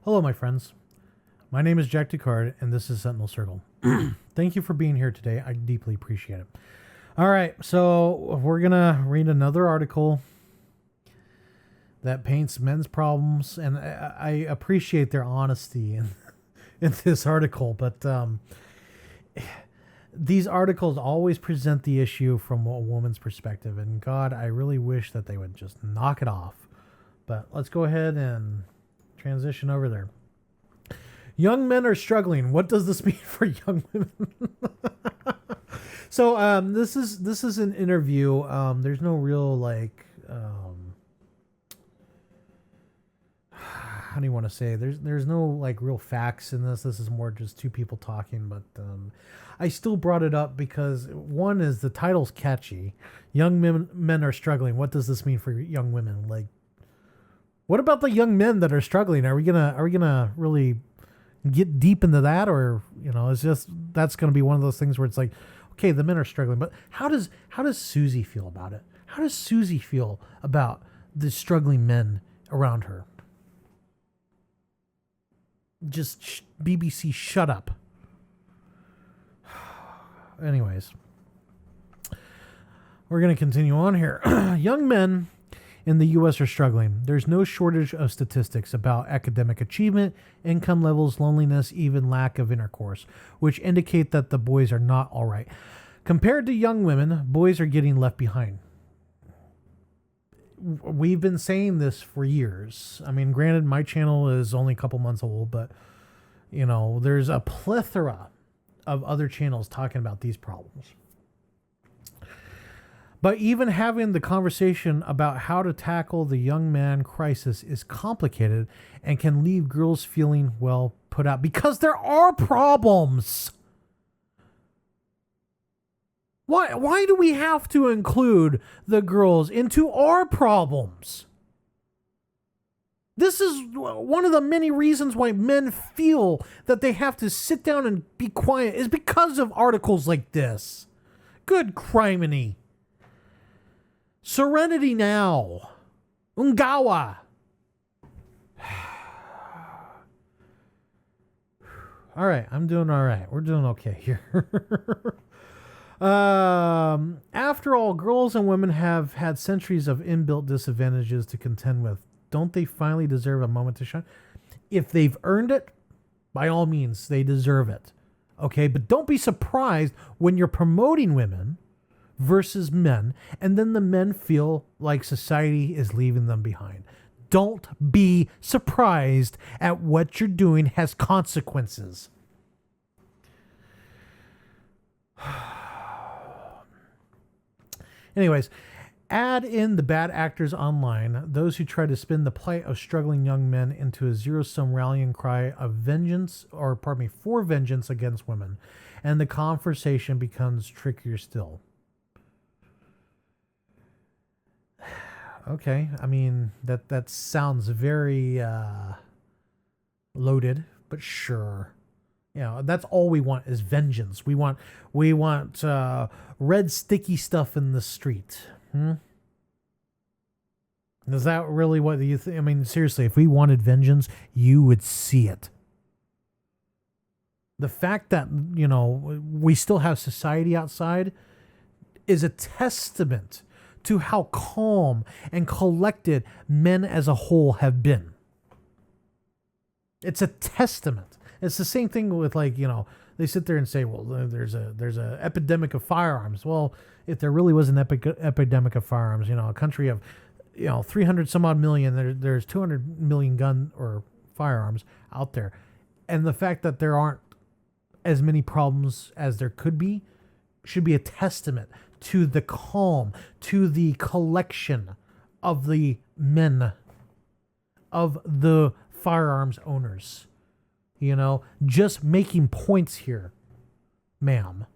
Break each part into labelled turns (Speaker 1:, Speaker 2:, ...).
Speaker 1: Hello, my friends. My name is Jack Ducard, and this is Sentinel Circle. Thank you for being here today. I deeply appreciate it. All right, so we're going to read another article that paints men's problems, and I appreciate their honesty in this article, but these articles always present the issue from a woman's perspective, and God, I really wish that they would just knock it off. But let's go ahead and transition over there. Young men are struggling. What does this mean for young women? So this is an interview. There's no real how do you want to say? There's no like real facts in this. This is more just two people talking. But I still brought it up because one is the title's catchy. Young men are struggling. What does this mean for young women? Like, what about the young men that are struggling? Are we gonna really get deep into that, or it's just that's gonna be one of those things where it's like, okay, the men are struggling, but how does Susie feel about it? How does Susie feel about the struggling men around her? Just BBC, shut up. Anyways, we're gonna continue on here. Young men in the U.S. are struggling. There's no shortage of statistics about academic achievement, income levels, loneliness, even lack of intercourse, which indicate that the boys are not all right. Compared to young women, boys are getting left behind. We've been saying this for years. I mean, granted, my channel is only a couple months old, but, there's a plethora of other channels talking about these problems. But even having the conversation about how to tackle the young man crisis is complicated and can leave girls feeling, put out because there are problems. Why do we have to include the girls into our problems? This is one of the many reasons why men feel that they have to sit down and be quiet is because of articles like this. Good criminy. Serenity now. Ungawa. All right, I'm doing all right. We're doing okay here. After all, girls and women have had centuries of inbuilt disadvantages to contend with. Don't they finally deserve a moment to shine? If they've earned it, by all means, they deserve it. Okay, but don't be surprised when you're promoting women versus men, and then the men feel like society is leaving them behind. Don't be surprised at what you're doing has consequences. Anyways, add in the bad actors online, those who try to spin the plight of struggling young men into a zero-sum rallying cry of for vengeance against women, and the conversation becomes trickier still. Okay, I mean that sounds very loaded, but sure. That's all we want is vengeance. We want red sticky stuff in the street. Is that really what you think? I mean, seriously, if we wanted vengeance, you would see it. The fact that, we still have society outside is a testament to how calm and collected men as a whole have been. It's a testament. It's the same thing with they sit there and say, well, there's a epidemic of firearms. Well, if there really was an epidemic of firearms, a country of 300 some odd million, there's 200 million gun or firearms out there. And the fact that there aren't as many problems as there could be should be a testament to the calm, to the collection of the men, of the firearms owners. Just making points here, ma'am.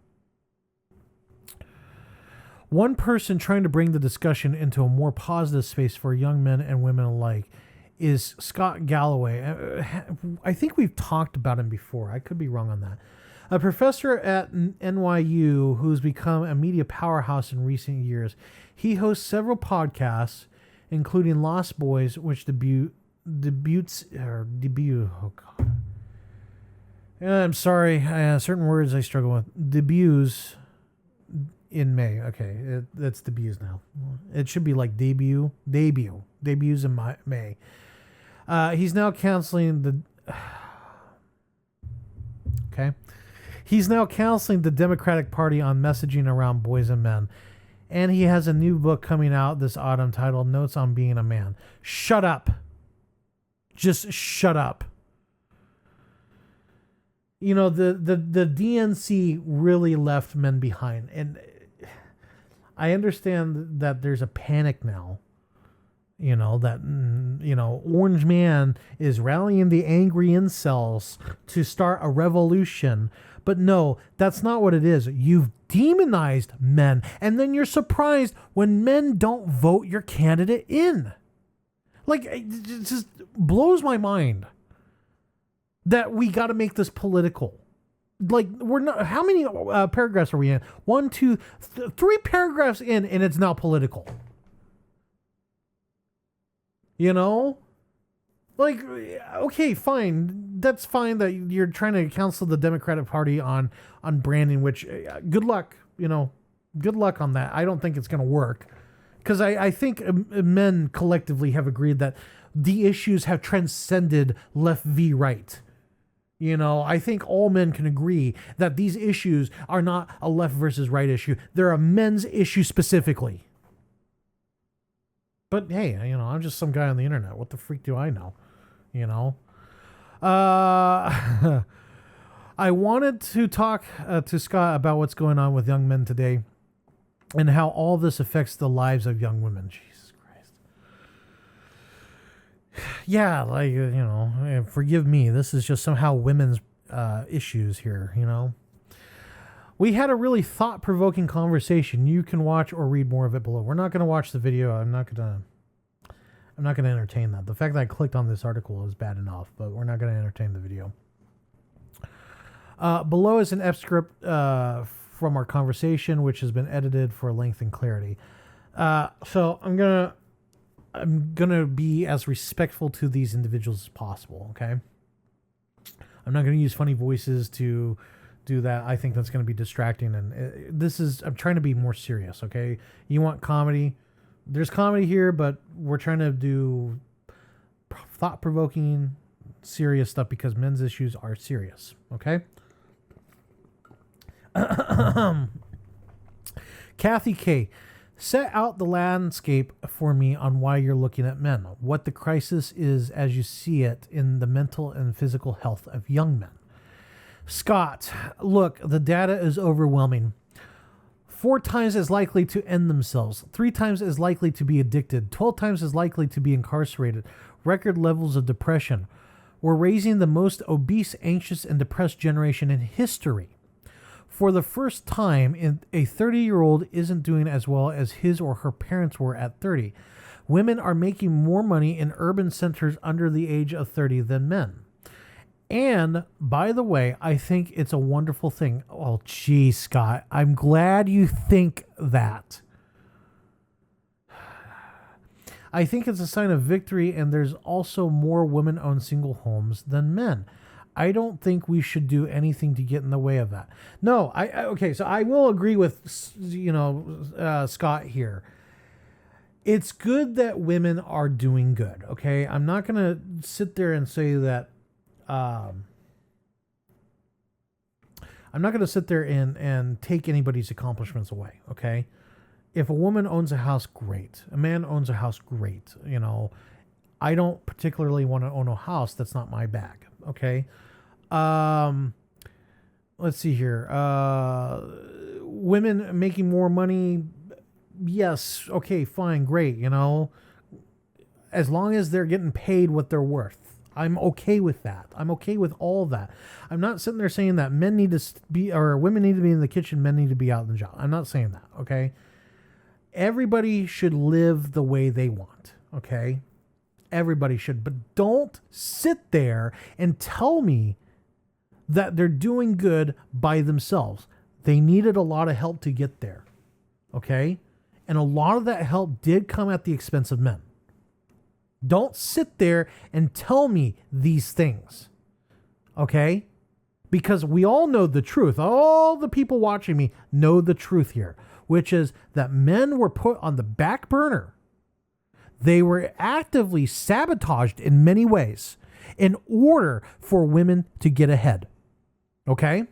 Speaker 1: One person trying to bring the discussion into a more positive space for young men and women alike is Scott Galloway. I think we've talked about him before. I could be wrong on that. A professor at NYU who's become a media powerhouse in recent years. He hosts several podcasts, including Lost Boys, which debuted debut. Oh God. I'm sorry. Certain words I struggle with. Debuts in May. Okay, that's debuts now. It should be like debut. Debuts in May. He's now counseling the. Okay. He's now counseling the Democratic Party on messaging around boys and men. And he has a new book coming out this autumn titled Notes on Being a Man. Shut up. Just shut up. You know, the DNC really left men behind. And I understand that there's a panic now. You know, that, Orange Man is rallying the angry incels to start a revolution. But no, that's not what it is. You've demonized men. And then you're surprised when men don't vote your candidate in. Like, it just blows my mind that we got to make this political. Like, we're not, how many paragraphs are we in? 1, 2, 3 paragraphs in, and it's now political. You know? Like, okay, fine. That's fine that you're trying to counsel the Democratic Party on branding, which, good luck, good luck on that. I don't think it's going to work. Because I think men collectively have agreed that the issues have transcended left v right. I think all men can agree that these issues are not a left versus right issue. They're a men's issue specifically. But hey, I'm just some guy on the internet. What the freak do I know? I wanted to talk to Scott about what's going on with young men today and how all this affects the lives of young women. Jesus Christ. Yeah, like, forgive me. This is just somehow women's issues here, We had a really thought-provoking conversation. You can watch or read more of it below. We're not going to watch the video. I'm not going to entertain that. The fact that I clicked on this article is bad enough, but we're not going to entertain the video. Below is an excerpt from our conversation, which has been edited for length and clarity. So I'm gonna be as respectful to these individuals as possible. Okay. I'm not going to use funny voices to do that. I think that's going to be distracting, and I'm trying to be more serious. Okay. You want comedy? There's comedy here, but we're trying to do thought-provoking, serious stuff because men's issues are serious. Okay. Kathy K, set out the landscape for me on why you're looking at men, what the crisis is as you see it in the mental and physical health of young men. Scott, look, the data is overwhelming. 4 times as likely to end themselves, 3 times as likely to be addicted, 12 times as likely to be incarcerated, record levels of depression. We're raising the most obese, anxious, and depressed generation in history. For the first time, a 30-year-old isn't doing as well as his or her parents were at 30. Women are making more money in urban centers under the age of 30 than men. And, by the way, I think it's a wonderful thing. Oh, geez, Scott, I'm glad you think that. I think it's a sign of victory, and there's also more women-owned single homes than men. I don't think we should do anything to get in the way of that. No, okay, so I will agree with, Scott here. It's good that women are doing good, okay? I'm not going to sit there and say that, I'm not going to sit there and take anybody's accomplishments away, okay? If a woman owns a house, great. A man owns a house, great. I don't particularly want to own a house. That's not my bag, okay? Let's see here. Women making more money, yes, okay, fine, great, as long as they're getting paid what they're worth. I'm okay with that. I'm okay with all that. I'm not sitting there saying that men need to be, or women need to be in the kitchen, men need to be out in the job. I'm not saying that, okay? Everybody should live the way they want, okay? Everybody should. But don't sit there and tell me that they're doing good by themselves. They needed a lot of help to get there, okay? And a lot of that help did come at the expense of men. Don't sit there and tell me these things. Okay? Because we all know the truth. All the people watching me know the truth here, which is that men were put on the back burner. They were actively sabotaged in many ways in order for women to get ahead. Okay?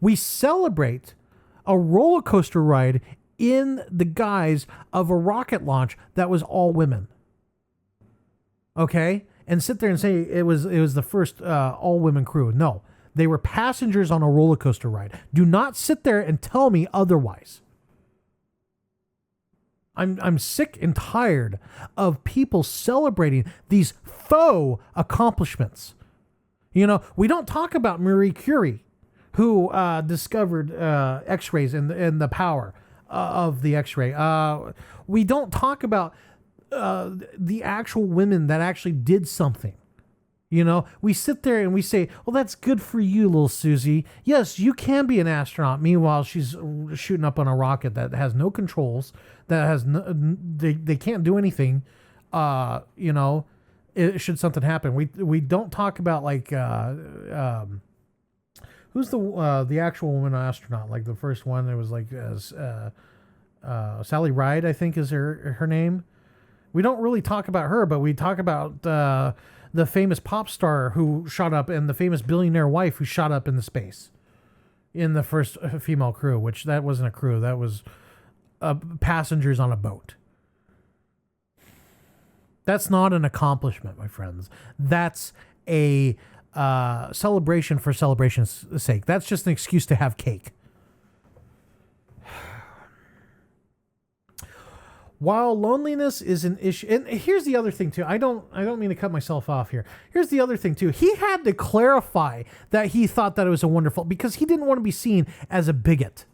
Speaker 1: We celebrate a roller coaster ride in the guise of a rocket launch that was all women. Okay? And sit there and say it was the first all women crew. No. They were passengers on a roller coaster ride. Do not sit there and tell me otherwise. I'm sick and tired of people celebrating these faux accomplishments. You know, we don't talk about Marie Curie, who discovered X-rays and the power of the X-ray. We don't talk about the actual women that actually did something. You know, we sit there and we say, well, that's good for you, little Susie. Yes, you can be an astronaut. Meanwhile, she's shooting up on a rocket that has no controls, that has they can't do anything. You know, should something happen. We don't talk about like who's the actual woman astronaut? Like the first one, it was like Sally Ride, I think is her name. We don't really talk about her, but we talk about the famous pop star who shot up and the famous billionaire wife who shot up into space in the first female crew, which that wasn't a crew. That was passengers on a boat. That's not an accomplishment, my friends. That's a celebration for celebration's sake. That's just an excuse to have cake. While loneliness is an issue, and here's the other thing too. I don't mean to cut myself off here. Here's the other thing too. He had to clarify that he thought that it was a wonderful, because he didn't want to be seen as a bigot.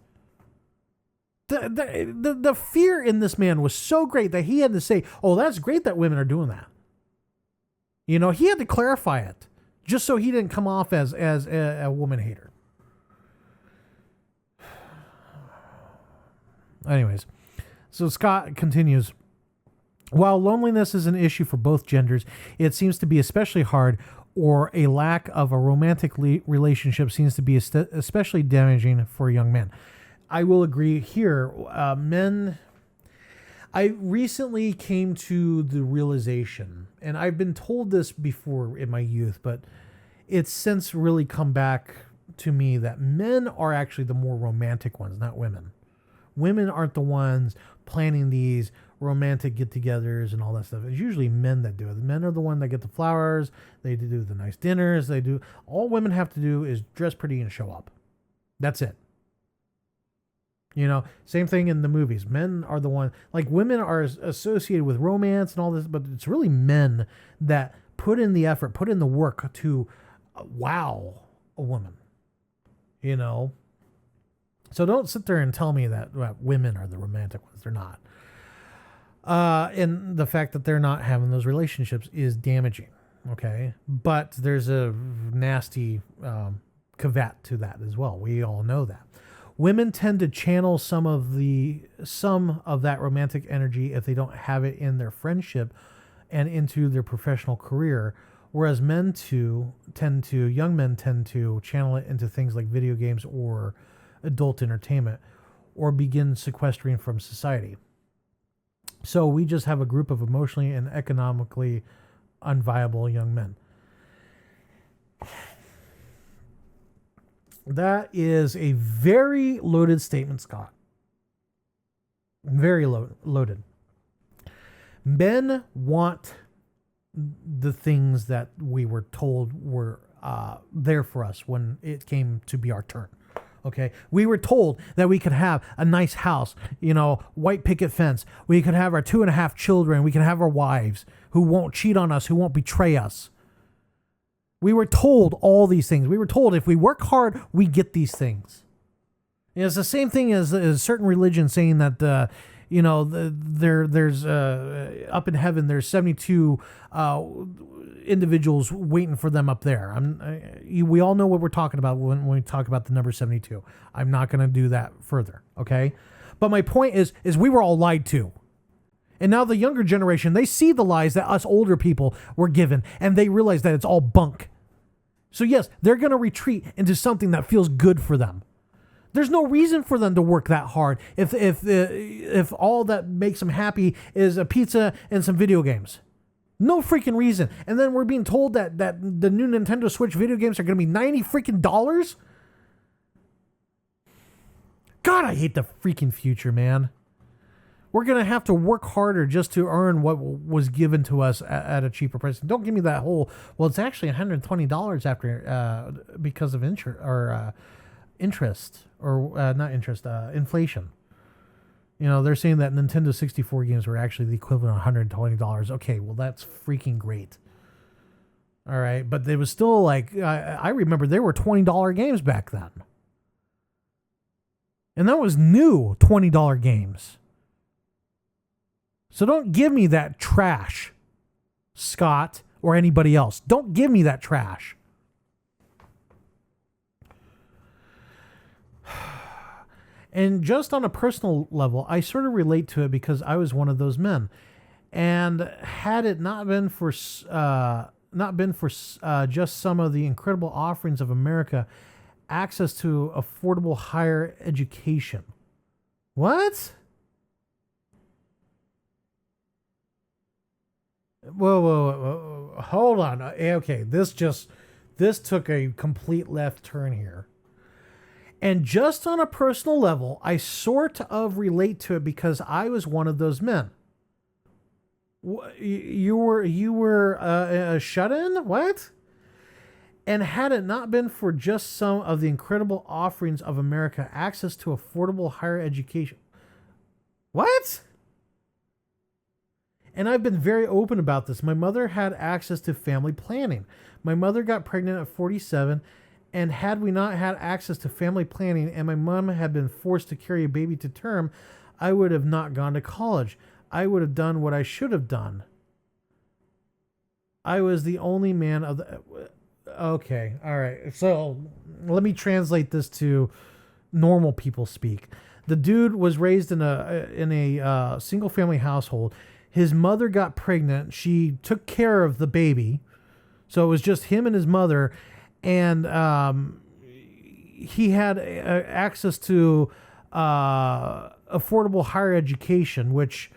Speaker 1: The fear in this man was so great that he had to say, "Oh, that's great that women are doing that." You know, he had to clarify it just so he didn't come off as a woman hater. Anyways. So Scott continues, while loneliness is an issue for both genders, it seems to be especially hard, or a lack of a romantic relationship seems to be especially damaging for young men. I will agree here. Men, I recently came to the realization, and I've been told this before in my youth, but it's since really come back to me that men are actually the more romantic ones, not women. Women aren't the ones planning these romantic get-togethers and all that stuff. It's usually men that do it. Men are the ones that get the flowers. They do the nice dinners. They do. All women have to do is dress pretty and show up. That's it. You know, same thing in the movies. Men are the one, like women are associated with romance and all this, but it's really men that put in the effort, put in the work to wow a woman. You know. So don't sit there and tell me that women are the romantic ones. They're not. And the fact that they're not having those relationships is damaging. Okay. But there's a nasty caveat to that as well. We all know that. Women tend to channel some of that romantic energy if they don't have it in their friendship and into their professional career. Whereas young men tend to channel it into things like video games or adult entertainment, or begin sequestering from society. So we just have a group of emotionally and economically unviable young men. That is a very loaded statement, Scott. Very loaded. Men want the things that we were told were there for us when it came to be our turn. Okay, we were told that we could have a nice house, you know, white picket fence. We could have our 2.5 children. We could have our wives who won't cheat on us, who won't betray us. We were told all these things. We were told if we work hard, we get these things. It's the same thing as a certain religion saying that, there's up in heaven, there's 72 individuals waiting for them up there. We all know what we're talking about when we talk about the number 72. I'm not going to do that further, okay? But my point is we were all lied to. And now the younger generation, they see the lies that us older people were given, and they realize that it's all bunk. So yes, they're going to retreat into something that feels good for them. There's no reason for them to work that hard if all that makes them happy is a pizza and some video games. No freaking reason. And then we're being told that the new Nintendo Switch video games are going to be $90 freaking dollars. God, I hate the freaking future, man. We're going to have to work harder just to earn what was given to us at a cheaper price. Don't give me that whole, well, it's actually $120 after because of inflation. You know, they're saying that Nintendo 64 games were actually the equivalent of $120. Okay, well, that's freaking great. All right, but it was still like, I remember there were $20 games back then. And that was new $20 games. So don't give me that trash, Scott, or anybody else. Don't give me that trash. And just on a personal level, I sort of relate to it because I was one of those men. And had it not been for just some of the incredible offerings of America, access to affordable higher education. What? Whoa. Hold on. Okay, this took a complete left turn here. And just on a personal level, I sort of relate to it because I was one of those men. You were a shut-in? What? And had it not been for just some of the incredible offerings of America, access to affordable higher education. What? And I've been very open about this. My mother had access to family planning. My mother got pregnant at 47, and had we not had access to family planning and my mom had been forced to carry a baby to term, I would have not gone to college. I would have done what I should have done. I was the only man of the... Okay, all right. So let me translate this to normal people speak. The dude was raised in a single family household. His mother got pregnant. She took care of the baby. So it was just him and his mother. And he had access to affordable higher education, which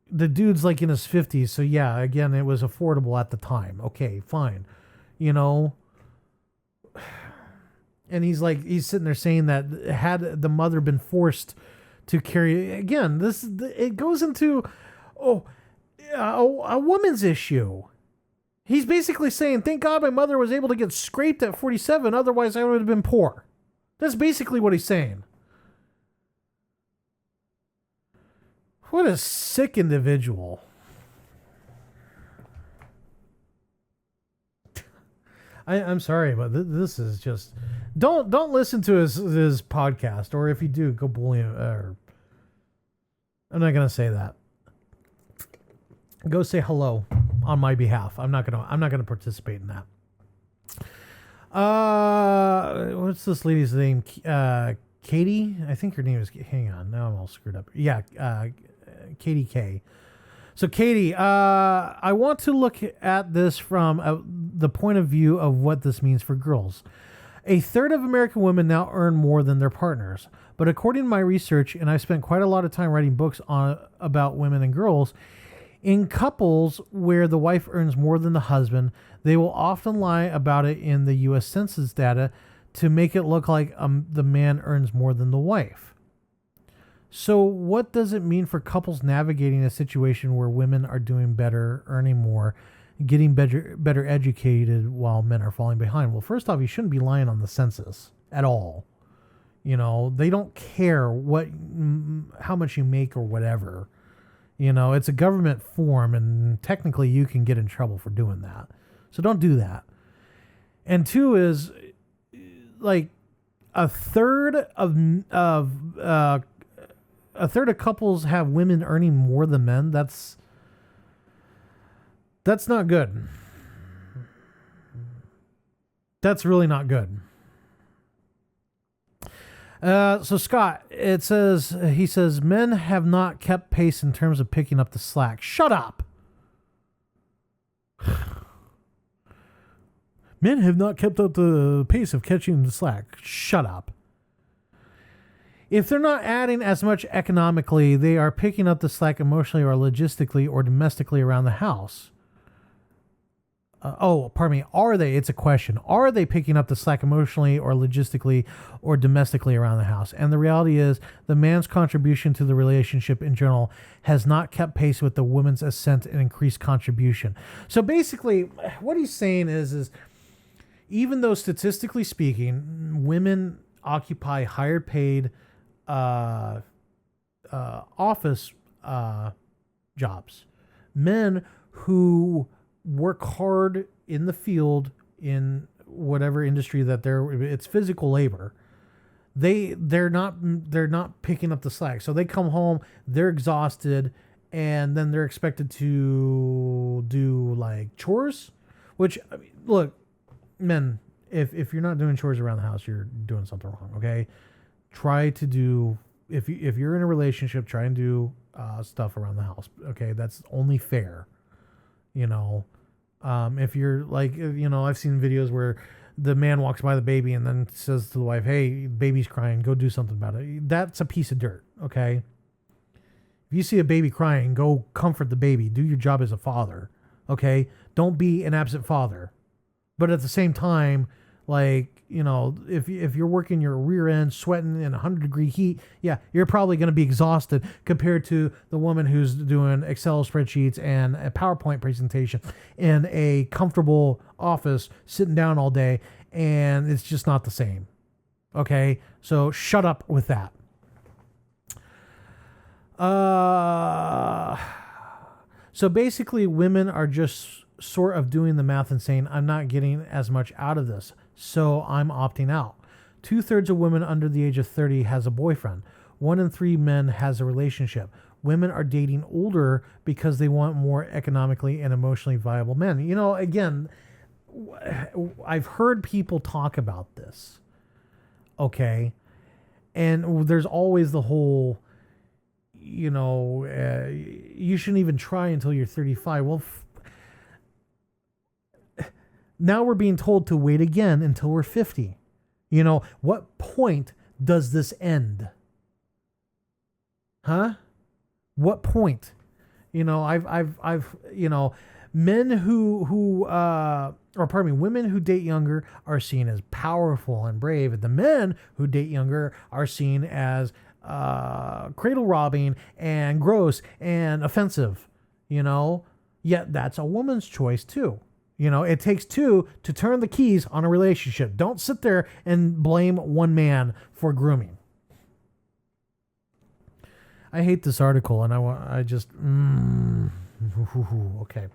Speaker 1: the dude's like in his 50s. So yeah, again, it was affordable at the time. Okay, fine. You know, and he's sitting there saying that had the mother been forced to carry, again, it goes into, a woman's issue. He's basically saying, thank God my mother was able to get scraped at 47. Otherwise I would have been poor. That's basically what he's saying. What a sick individual. I'm sorry, but this is just... Don't listen to his podcast, or if you do, go bully him. I'm not gonna say that. Go say hello on my behalf. I'm not gonna participate in that. What's this lady's name? Katie? I think her name is... Hang on, now I'm all screwed up. Yeah, katty-kay. So, Katie, I want to look at this from the point of view of what this means for girls. A third of American women now earn more than their partners. But according to my research, and I've spent quite a lot of time writing books about women and girls, in couples where the wife earns more than the husband, they will often lie about it in the U.S. Census data to make it look like the man earns more than the wife. So what does it mean for couples navigating a situation where women are doing better, earning more, getting better educated while men are falling behind? Well, first off, you shouldn't be lying on the census at all. You know, they don't care how much you make or whatever. You know, it's a government form, and technically you can get in trouble for doing that. So don't do that. And two is, like, a third of couples have women earning more than men. That's not good. That's really not good. So Scott, he says, men have not kept pace in terms of picking up the slack. Shut up. Men have not kept up the pace of catching the slack. Shut up. If they're not adding as much economically, they are picking up the slack emotionally or logistically or domestically around the house. Pardon me. Are they? It's a question. Are they picking up the slack emotionally or logistically or domestically around the house? And the reality is the man's contribution to the relationship in general has not kept pace with the woman's ascent and increased contribution. So basically what he's saying is even though statistically speaking, women occupy higher paid office jobs, men who work hard in the field in whatever industry that it's physical labor, they're not picking up the slack. So they come home, they're exhausted, and then they're expected to do like chores, which, I mean, look, men, if you're not doing chores around the house, you're doing something wrong. Okay, try to do, if you're in a relationship, try and do stuff around the house. Okay, that's only fair. If you're like, I've seen videos where the man walks by the baby and then says to the wife, "Hey, baby's crying, go do something about it." That's a piece of dirt. Okay. If you see a baby crying, go comfort the baby. Do your job as a father. Okay. Don't be an absent father. But at the same time, like, if you're working your rear end, sweating in 100-degree heat, yeah, you're probably going to be exhausted compared to the woman who's doing Excel spreadsheets and a PowerPoint presentation in a comfortable office, sitting down all day, and it's just not the same. Okay, so shut up with that. So basically, women are just sort of doing the math and saying, I'm not getting as much out of this, so I'm opting out. 2/3 of women under the age of 30 has a boyfriend. 1 in 3 men has a relationship. Women are dating older because they want more economically and emotionally viable men. Again, I've heard people talk about this. Okay. And there's always the whole, you shouldn't even try until you're 35. Well, now we're being told to wait again until we're 50. What point does this end? Huh? What point? I've men women who date younger are seen as powerful and brave. And the men who date younger are seen as cradle robbing and gross and offensive, yet that's a woman's choice too. It takes two to turn the keys on a relationship. Don't sit there and blame one man for grooming. I hate this article, and I just okay.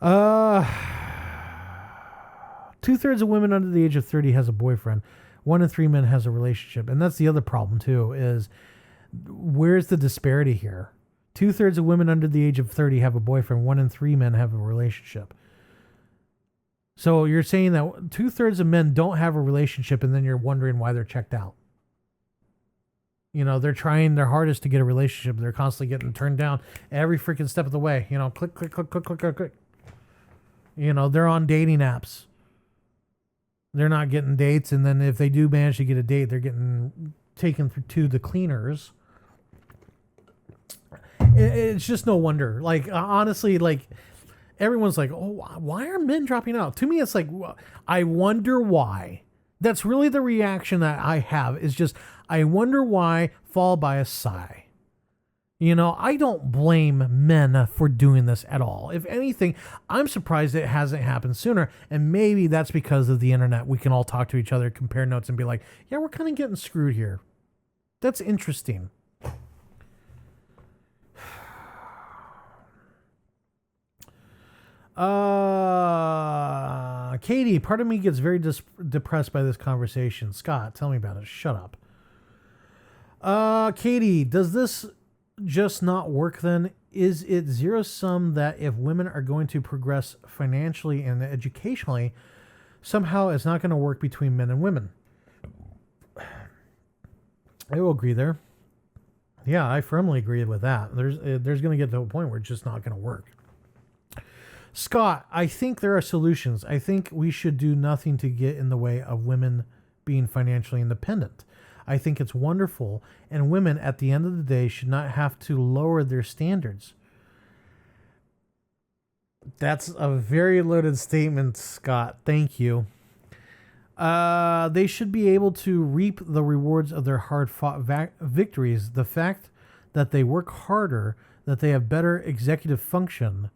Speaker 1: 2/3 of women under the age of 30 has a boyfriend. 1 in 3 men has a relationship, and that's the other problem too. Is where's the disparity here? 2/3 of women under the age of 30 have a boyfriend. 1 in 3 men have a relationship. So you're saying that 2/3 of men don't have a relationship, and then you're wondering why they're checked out. They're trying their hardest to get a relationship. They're constantly getting turned down every freaking step of the way. Click, click, click, click, click, click, click. They're on dating apps. They're not getting dates, and then if they do manage to get a date, they're getting taken to the cleaners. It's just no wonder. Like, honestly, like, everyone's like, oh, why are men dropping out? To me, it's like, I wonder why. That's really the reaction that I have, is just, I wonder why, followed by a sigh. I don't blame men for doing this at all. If anything, I'm surprised it hasn't happened sooner. And maybe that's because of the internet. We can all talk to each other, compare notes, and be like, yeah, we're kind of getting screwed here. That's interesting. Katie, part of me gets very depressed by this conversation. Scott, tell me about it. Shut up. Katie, does this just not work then? Is it zero sum that if women are going to progress financially and educationally, somehow it's not going to work between men and women? I will agree there. Yeah, I firmly agree with that. There's going to get to a point where it's just not going to work. Scott, I think there are solutions. I think we should do nothing to get in the way of women being financially independent. I think it's wonderful, and women at the end of the day should not have to lower their standards. That's a very loaded statement, Scott. Thank you. They should be able to reap the rewards of their hard-fought victories. The fact that they work harder, that they have better executive function,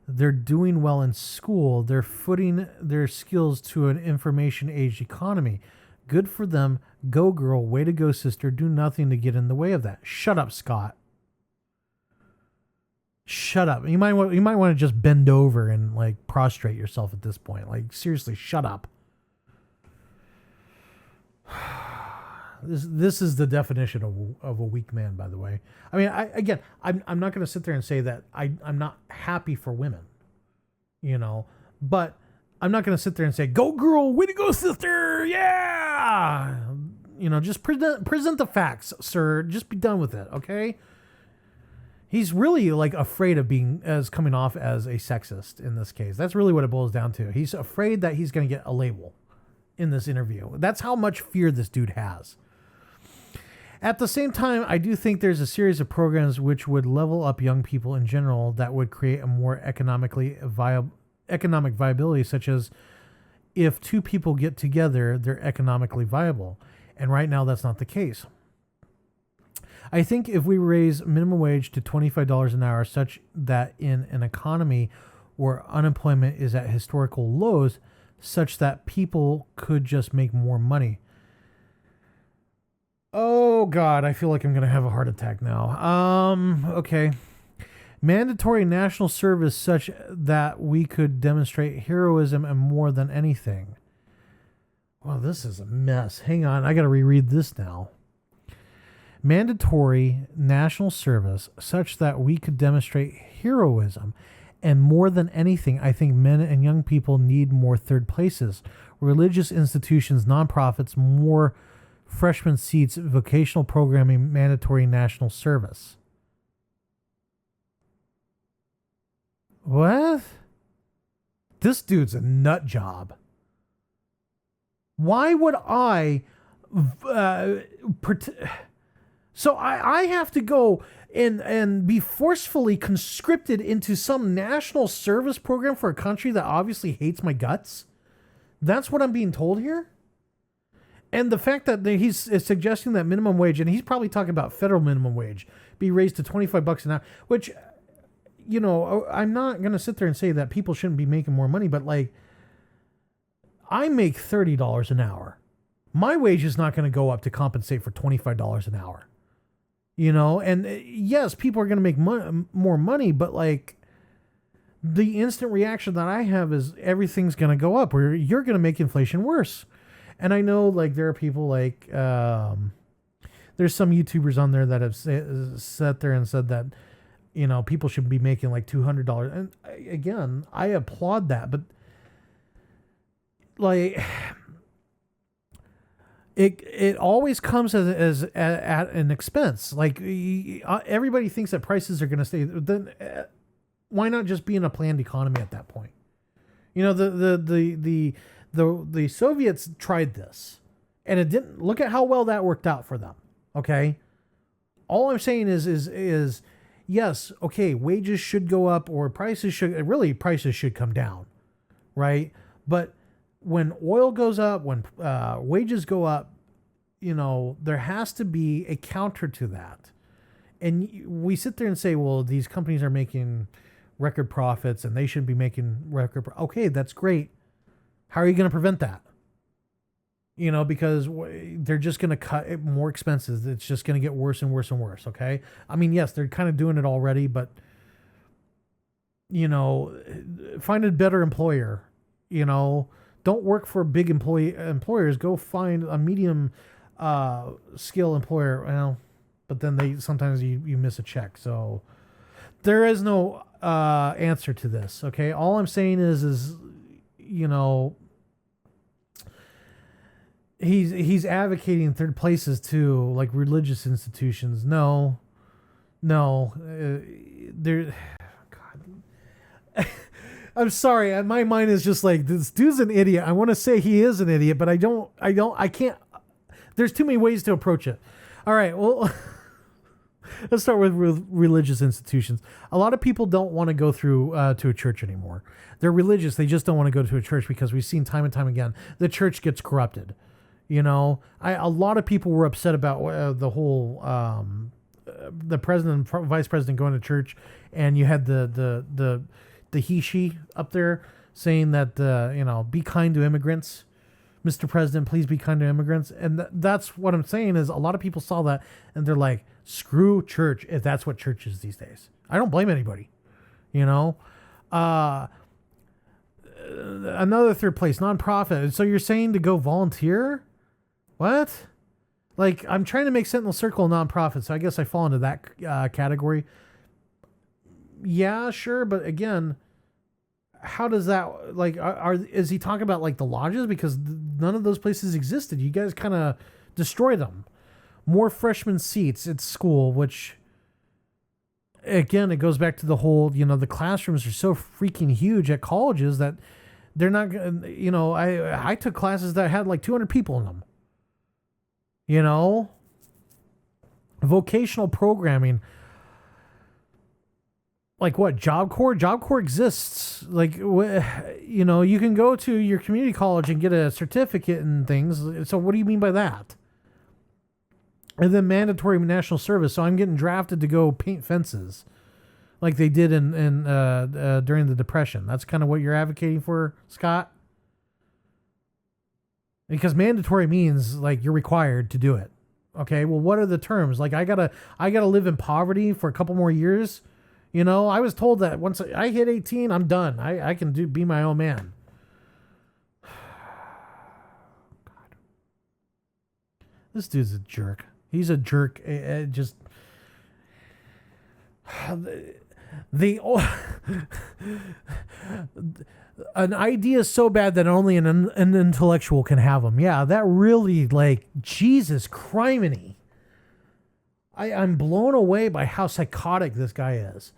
Speaker 1: they're doing well in school, they're footing their skills to an information-age economy. Good for them. Go, girl. Way to go, sister. Do nothing to get in the way of that. Shut up, Scott. Shut up. You might want to just bend over and like prostrate yourself at this point. Like seriously, shut up. This is the definition of a weak man, by the way. I mean, I'm not going to sit there and say that I'm not happy for women, but I'm not going to sit there and say, go girl, way to go, sister. Yeah. Just present the facts, sir. Just be done with it. Okay. He's really like afraid of coming off as a sexist in this case. That's really what it boils down to. He's afraid that he's going to get a label in this interview. That's how much fear this dude has. At the same time, I do think there's a series of programs which would level up young people in general that would create a more economic viability, such as if two people get together, they're economically viable. And right now, that's not the case. I think if we raise minimum wage to $25 an hour, such that in an economy where unemployment is at historical lows, such that people could just make more money. Oh God, I feel like I'm going to have a heart attack now. Okay. Mandatory national service such that we could demonstrate heroism and more than anything. Well, this is a mess. Hang on, I got to reread this now. Mandatory national service such that we could demonstrate heroism and more than anything, I think men and young people need more third places, religious institutions, nonprofits, more freshman seats, vocational programming, mandatory national service. What? This dude's a nut job. Why would I so I have to go and be forcefully conscripted into some national service program for a country that obviously hates my guts? That's what I'm being told here? And the fact that he's suggesting that minimum wage, and he's probably talking about federal minimum wage, be raised to $25 an hour, which, I'm not going to sit there and say that people shouldn't be making more money, but like, I make $30 an hour. My wage is not going to go up to compensate for $25 an hour. And yes, people are going to make more money, but like the instant reaction that I have is everything's going to go up, or you're going to make inflation worse. And I know like there are people like, there's some YouTubers on there that have sat there and said that, people should be making like $200. And again, I applaud that, but like, it always comes as at an expense. Like everybody thinks that prices are going to stay. Then why not just be in a planned economy at that point? The Soviets tried this, and it didn't. Look at how well that worked out for them. Okay, all I'm saying is yes. Okay, wages should go up, or prices should come down, right? But when oil goes up, when wages go up, there has to be a counter to that. And we sit there and say, well, these companies are making record profits and they should be making okay, that's great. How are you going to prevent that? Because they're just going to cut more expenses. It's just going to get worse and worse and worse. Okay. I mean, yes, they're kind of doing it already, but find a better employer, Don't work for big employers. Go find a medium skill employer. Well, but then sometimes you miss a check. So there is no answer to this. Okay, all I'm saying is he's advocating third places to like religious institutions. No, no, there. God, I'm sorry. My mind is just like, this dude's an idiot. I want to say he is an idiot, but I can't. There's too many ways to approach it. All right. Well, let's start with religious institutions. A lot of people don't want to go through to a church anymore. They're religious. They just don't want to go to a church because we've seen time and time again, the church gets corrupted. You know, a lot of people were upset about the whole, the president and vice president going to church, and you had the he-she up there saying that, be kind to immigrants. Mr. President, please be kind to immigrants. And that's what I'm saying is a lot of people saw that and they're like, screw church if that's what church is these days. I don't blame anybody, Another third place, nonprofit. So you're saying to go volunteer? What? Like, I'm trying to make Sentinel Circle a nonprofit, so I guess I fall into that category. Yeah, sure, but again, how does that, like, is he talking about like the lodges? Because none of those places existed. You guys kind of destroyed them. More freshman seats at school, which again, it goes back to the whole, the classrooms are so freaking huge at colleges that they're not, I took classes that had like 200 people in them. Vocational programming. Like what? Job Corps? Job Corps exists. Like, you can go to your community college and get a certificate and things. So what do you mean by that? And then mandatory national service. So I'm getting drafted to go paint fences like they did in during the Depression. That's kind of what you're advocating for, Scott? Because mandatory means like you're required to do it. Okay, well, what are the terms? Like I gotta live in poverty for a couple more years. I was told that once I hit 18, I'm done. I can be my own man. God. This dude's a jerk. He's a jerk. Just an idea is so bad that only an intellectual can have them. Yeah, that really, like, Jesus criminy. I'm blown away by how psychotic this guy is.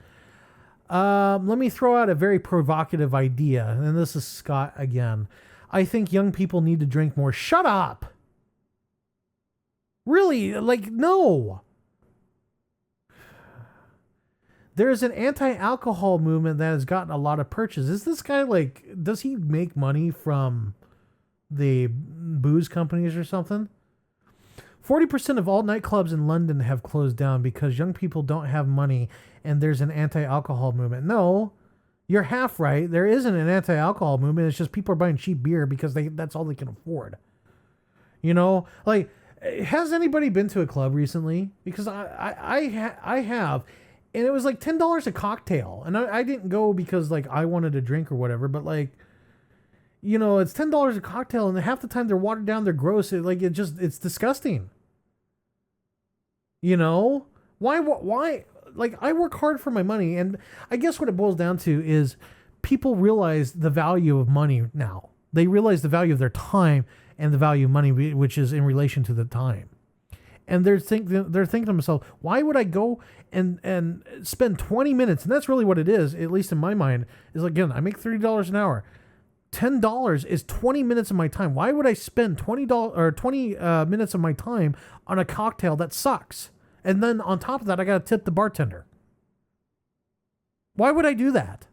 Speaker 1: Let me throw out a very provocative idea, and this is Scott again. I think young people need to drink more. Shut up. Really? Like, no. There's an anti-alcohol movement that has gotten a lot of purchase. Is this guy like, does he make money from the booze companies or something? 40% of all nightclubs in London have closed down because young people don't have money and there's an anti-alcohol movement. No, you're half right. There isn't an anti-alcohol movement. It's just people are buying cheap beer because that's all they can afford. Like, has anybody been to a club recently? Because I have, and it was like $10 a cocktail. And I didn't go because like I wanted a drink or whatever, but like, it's $10 a cocktail, and half the time they're watered down, they're gross. It's disgusting. Why? Like, I work hard for my money, and I guess what it boils down to is people realize the value of money now. They realize the value of their time and the value of money, which is in relation to the time. And they're thinking to themselves, why would I go and spend 20 minutes? And that's really what it is, at least in my mind, is again, I make $30 an hour. $10 is 20 minutes of my time. Why would I spend $20 or 20 minutes of my time on a cocktail that sucks? And then on top of that, I got to tip the bartender. Why would I do that?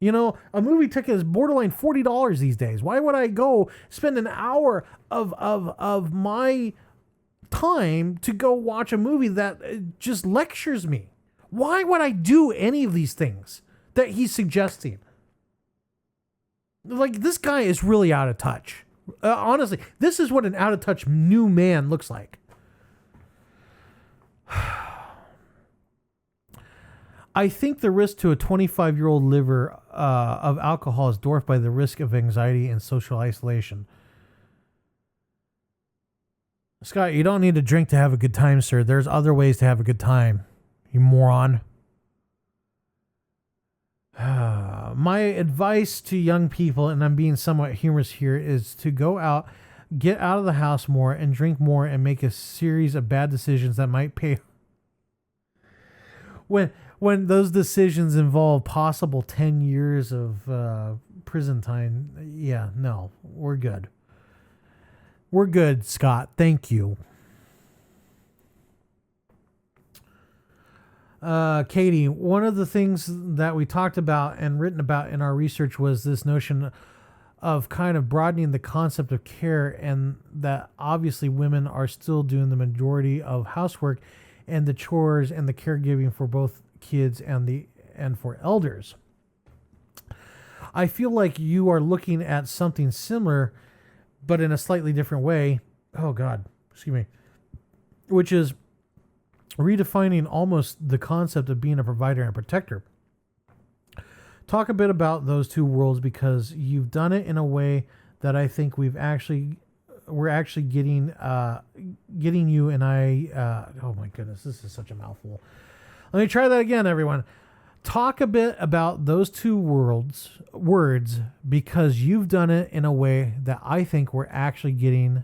Speaker 1: A movie ticket is borderline $40 these days. Why would I go spend an hour of my time to go watch a movie that just lectures me? Why would I do any of these things that he's suggesting? Like, this guy is really out of touch. Honestly, this is what an out of touch new man looks like. I think the risk to a 25-year-old liver of alcohol is dwarfed by the risk of anxiety and social isolation. Scott, you don't need to drink to have a good time, sir. There's other ways to have a good time, you moron. My advice to young people, and I'm being somewhat humorous here, is to go out, get out of the house more and drink more and make a series of bad decisions that might pay when those decisions involve possible 10 years of prison time. Yeah, no, we're good. We're good, Scott. Thank you. Katie, one of the things that we talked about and written about in our research was this notion of kind of broadening the concept of care, and that obviously women are still doing the majority of housework and the chores and the caregiving for both kids and for elders. I feel like you are looking at something similar, but in a slightly different way. Oh God, excuse me. Which is redefining almost the concept of being a provider and a protector. Talk a bit about those two worlds, because you've done it in a way that I think we're actually getting you and I. Oh my goodness, this is such a mouthful. Let me try that again, everyone. Talk a bit about those two words, because you've done it in a way that I think we're actually getting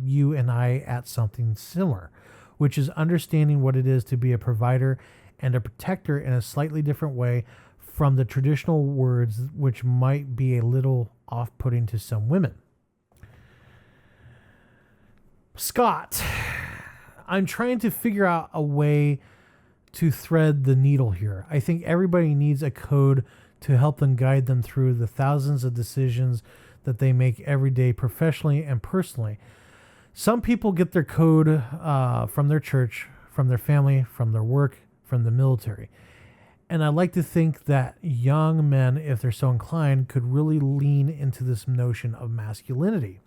Speaker 1: you and I at something similar, which is understanding what it is to be a provider and a protector in a slightly different way from the traditional words, which might be a little off-putting to some women. Scott, I'm trying to figure out a way to thread the needle here. I think everybody needs a code to help them guide them through the thousands of decisions that they make every day, professionally and personally. Some people get their code from their church, from their family, from their work, from the military. And I like to think that young men, if they're so inclined, could really lean into this notion of masculinity.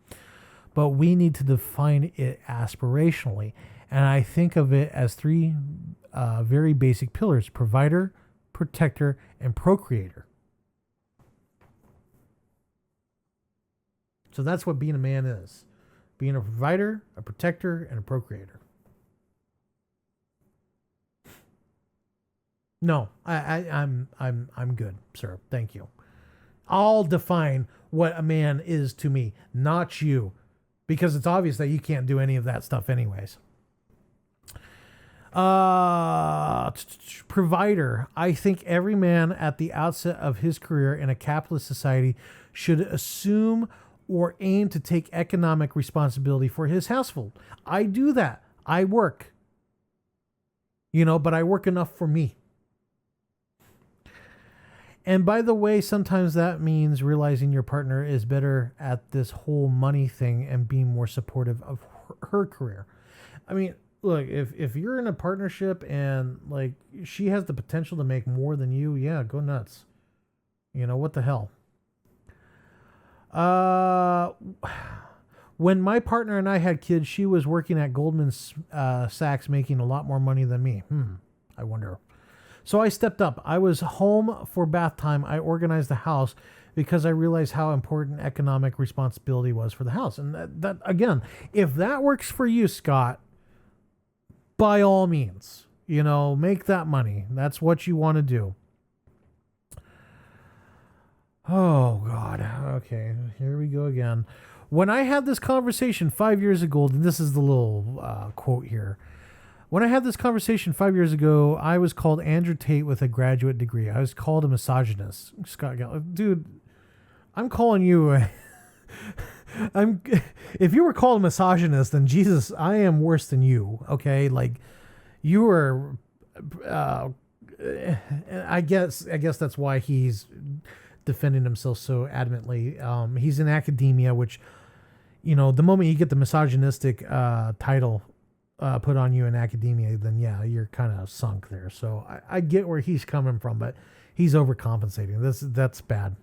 Speaker 1: But we need to define it aspirationally. And I think of it as three very basic pillars: provider, protector, and procreator. So that's what being a man is. Being a provider, a protector, and a procreator. No, I'm good, sir. Thank you. I'll define what a man is to me, not you, because it's obvious that you can't do any of that stuff anyways. Provider. I think every man at the outset of his career in a capitalist society should assume or aim to take economic responsibility for his household. I do that. I work. But I work enough for me. And by the way, sometimes that means realizing your partner is better at this whole money thing and being more supportive of her career. I mean, look, if you're in a partnership and like she has the potential to make more than you, yeah, go nuts. What the hell? When my partner and I had kids, she was working at Goldman Sachs making a lot more money than me. I wonder. So I stepped up. I was home for bath time. I organized the house because I realized how important economic responsibility was for the house. And that again, if that works for you, Scott, by all means, make that money. That's what you want to do. Oh, God. Okay, here we go again. When I had this conversation 5 years ago, and this is the little quote here. When I had this conversation 5 years ago, I was called Andrew Tate with a graduate degree. I was called a misogynist. Scott, dude, I'm calling you. If you were called a misogynist, then Jesus, I am worse than you. Okay, like you are. I guess that's why he's defending himself so adamantly. He's in academia, which, the moment you get the misogynistic title put on you in academia, then yeah, you're kind of sunk there. So I get where he's coming from, but he's overcompensating. That's bad.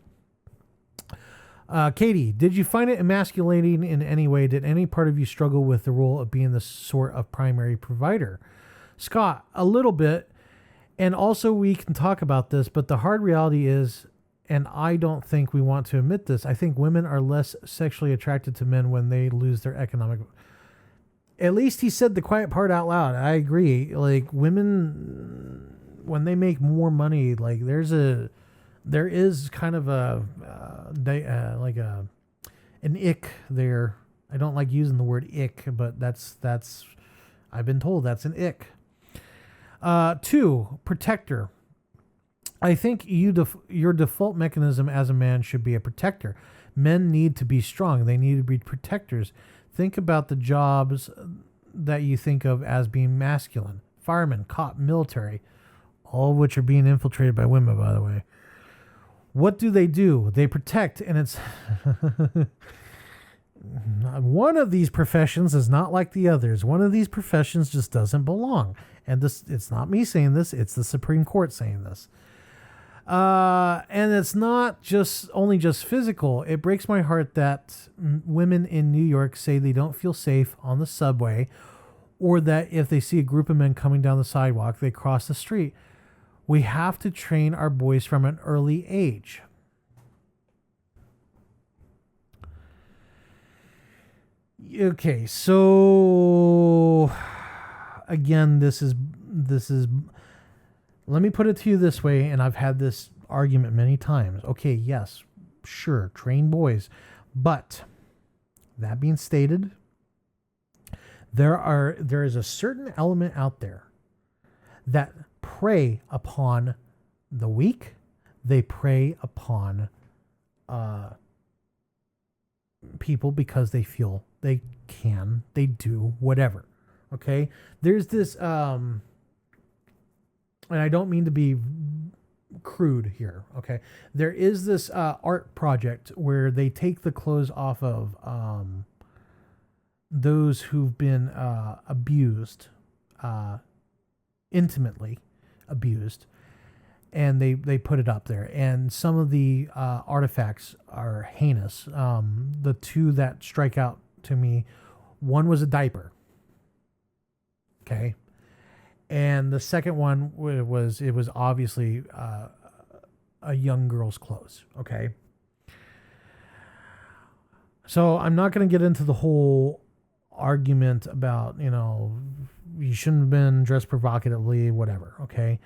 Speaker 1: Katie, did you find it emasculating in any way? Did any part of you struggle with the role of being the sort of primary provider? Scott, a little bit. And also we can talk about this, but the hard reality is, and I don't think we want to admit this, I think women are less sexually attracted to men when they lose their economic. At least he said the quiet part out loud. I agree. Like women, when they make more money, like there is kind of an ick there I don't like using the word ick, but that's I've been told that's an ick. 2, protector. I think your default mechanism as a man should be a protector. Men need to be strong. They need to be protectors. Think about the jobs that you think of as being masculine. Fireman, cop, military, all of which are being infiltrated by women, by the way. What do? They protect, and it's... One of these professions is not like the others. One of these professions just doesn't belong. And it's not me saying this, it's the Supreme Court saying this. And it's not only just physical. It breaks my heart that women in New York say they don't feel safe on the subway, or that if they see a group of men coming down the sidewalk, they cross the street. We have to train our boys from an early age. Okay, so again, this is let me put it to you this way, and I've had this argument many times. Okay, yes, sure, train boys. But that being stated, there is a certain element out there that prey upon the weak. They prey upon people because they feel they do whatever. Okay, there's this and I don't mean to be crude here, okay? There is this art project where they take the clothes off of those who've been abused, intimately abused, and they put it up there. And some of the artifacts are heinous. The two that strike out to me, one was a diaper, okay? And the second one was obviously a young girl's clothes. Okay. So I'm not going to get into the whole argument about, you shouldn't have been dressed provocatively, whatever. Okay.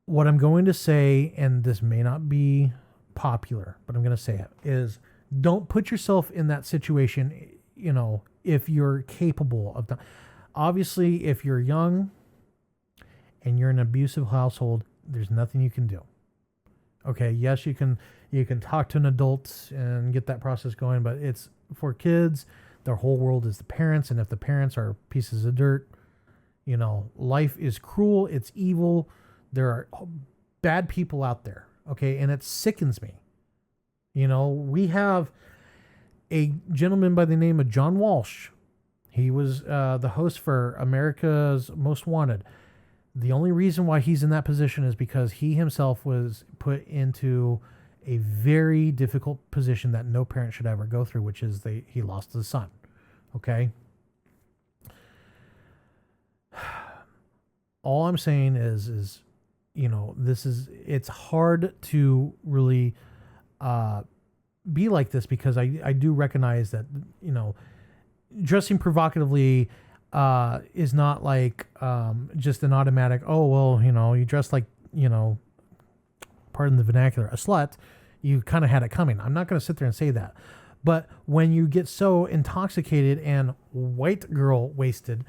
Speaker 1: What I'm going to say, and this may not be popular, but I'm going to say it, is don't put yourself in that situation, if you're capable of that. Obviously, if you're young and you're in an abusive household, there's nothing you can do. Okay, yes, you can talk to an adult and get that process going, but it's for kids, their whole world is the parents, and if the parents are pieces of dirt, life is cruel, it's evil, there are bad people out there, okay, and it sickens me. We have a gentleman by the name of John Walsh. He was the host for America's Most Wanted. The only reason why he's in that position is because he himself was put into a very difficult position that no parent should ever go through, which is he lost his son. Okay? All I'm saying is it's hard to really be like this, because I do recognize that, dressing provocatively is not like just an automatic, oh, well, you dress like, pardon the vernacular, a slut. You kind of had it coming. I'm not going to sit there and say that. But when you get so intoxicated and white girl wasted,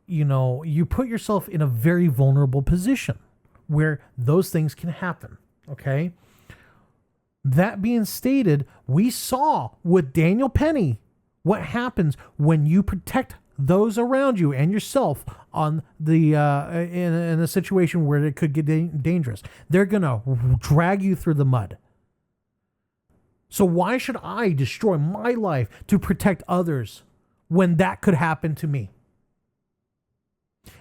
Speaker 1: you put yourself in a very vulnerable position where those things can happen. Okay. That being stated, we saw with Daniel Penny what happens when you protect those around you and yourself on the in a situation where it could get dangerous. They're gonna drag you through the mud. So why should I destroy my life to protect others when that could happen to me?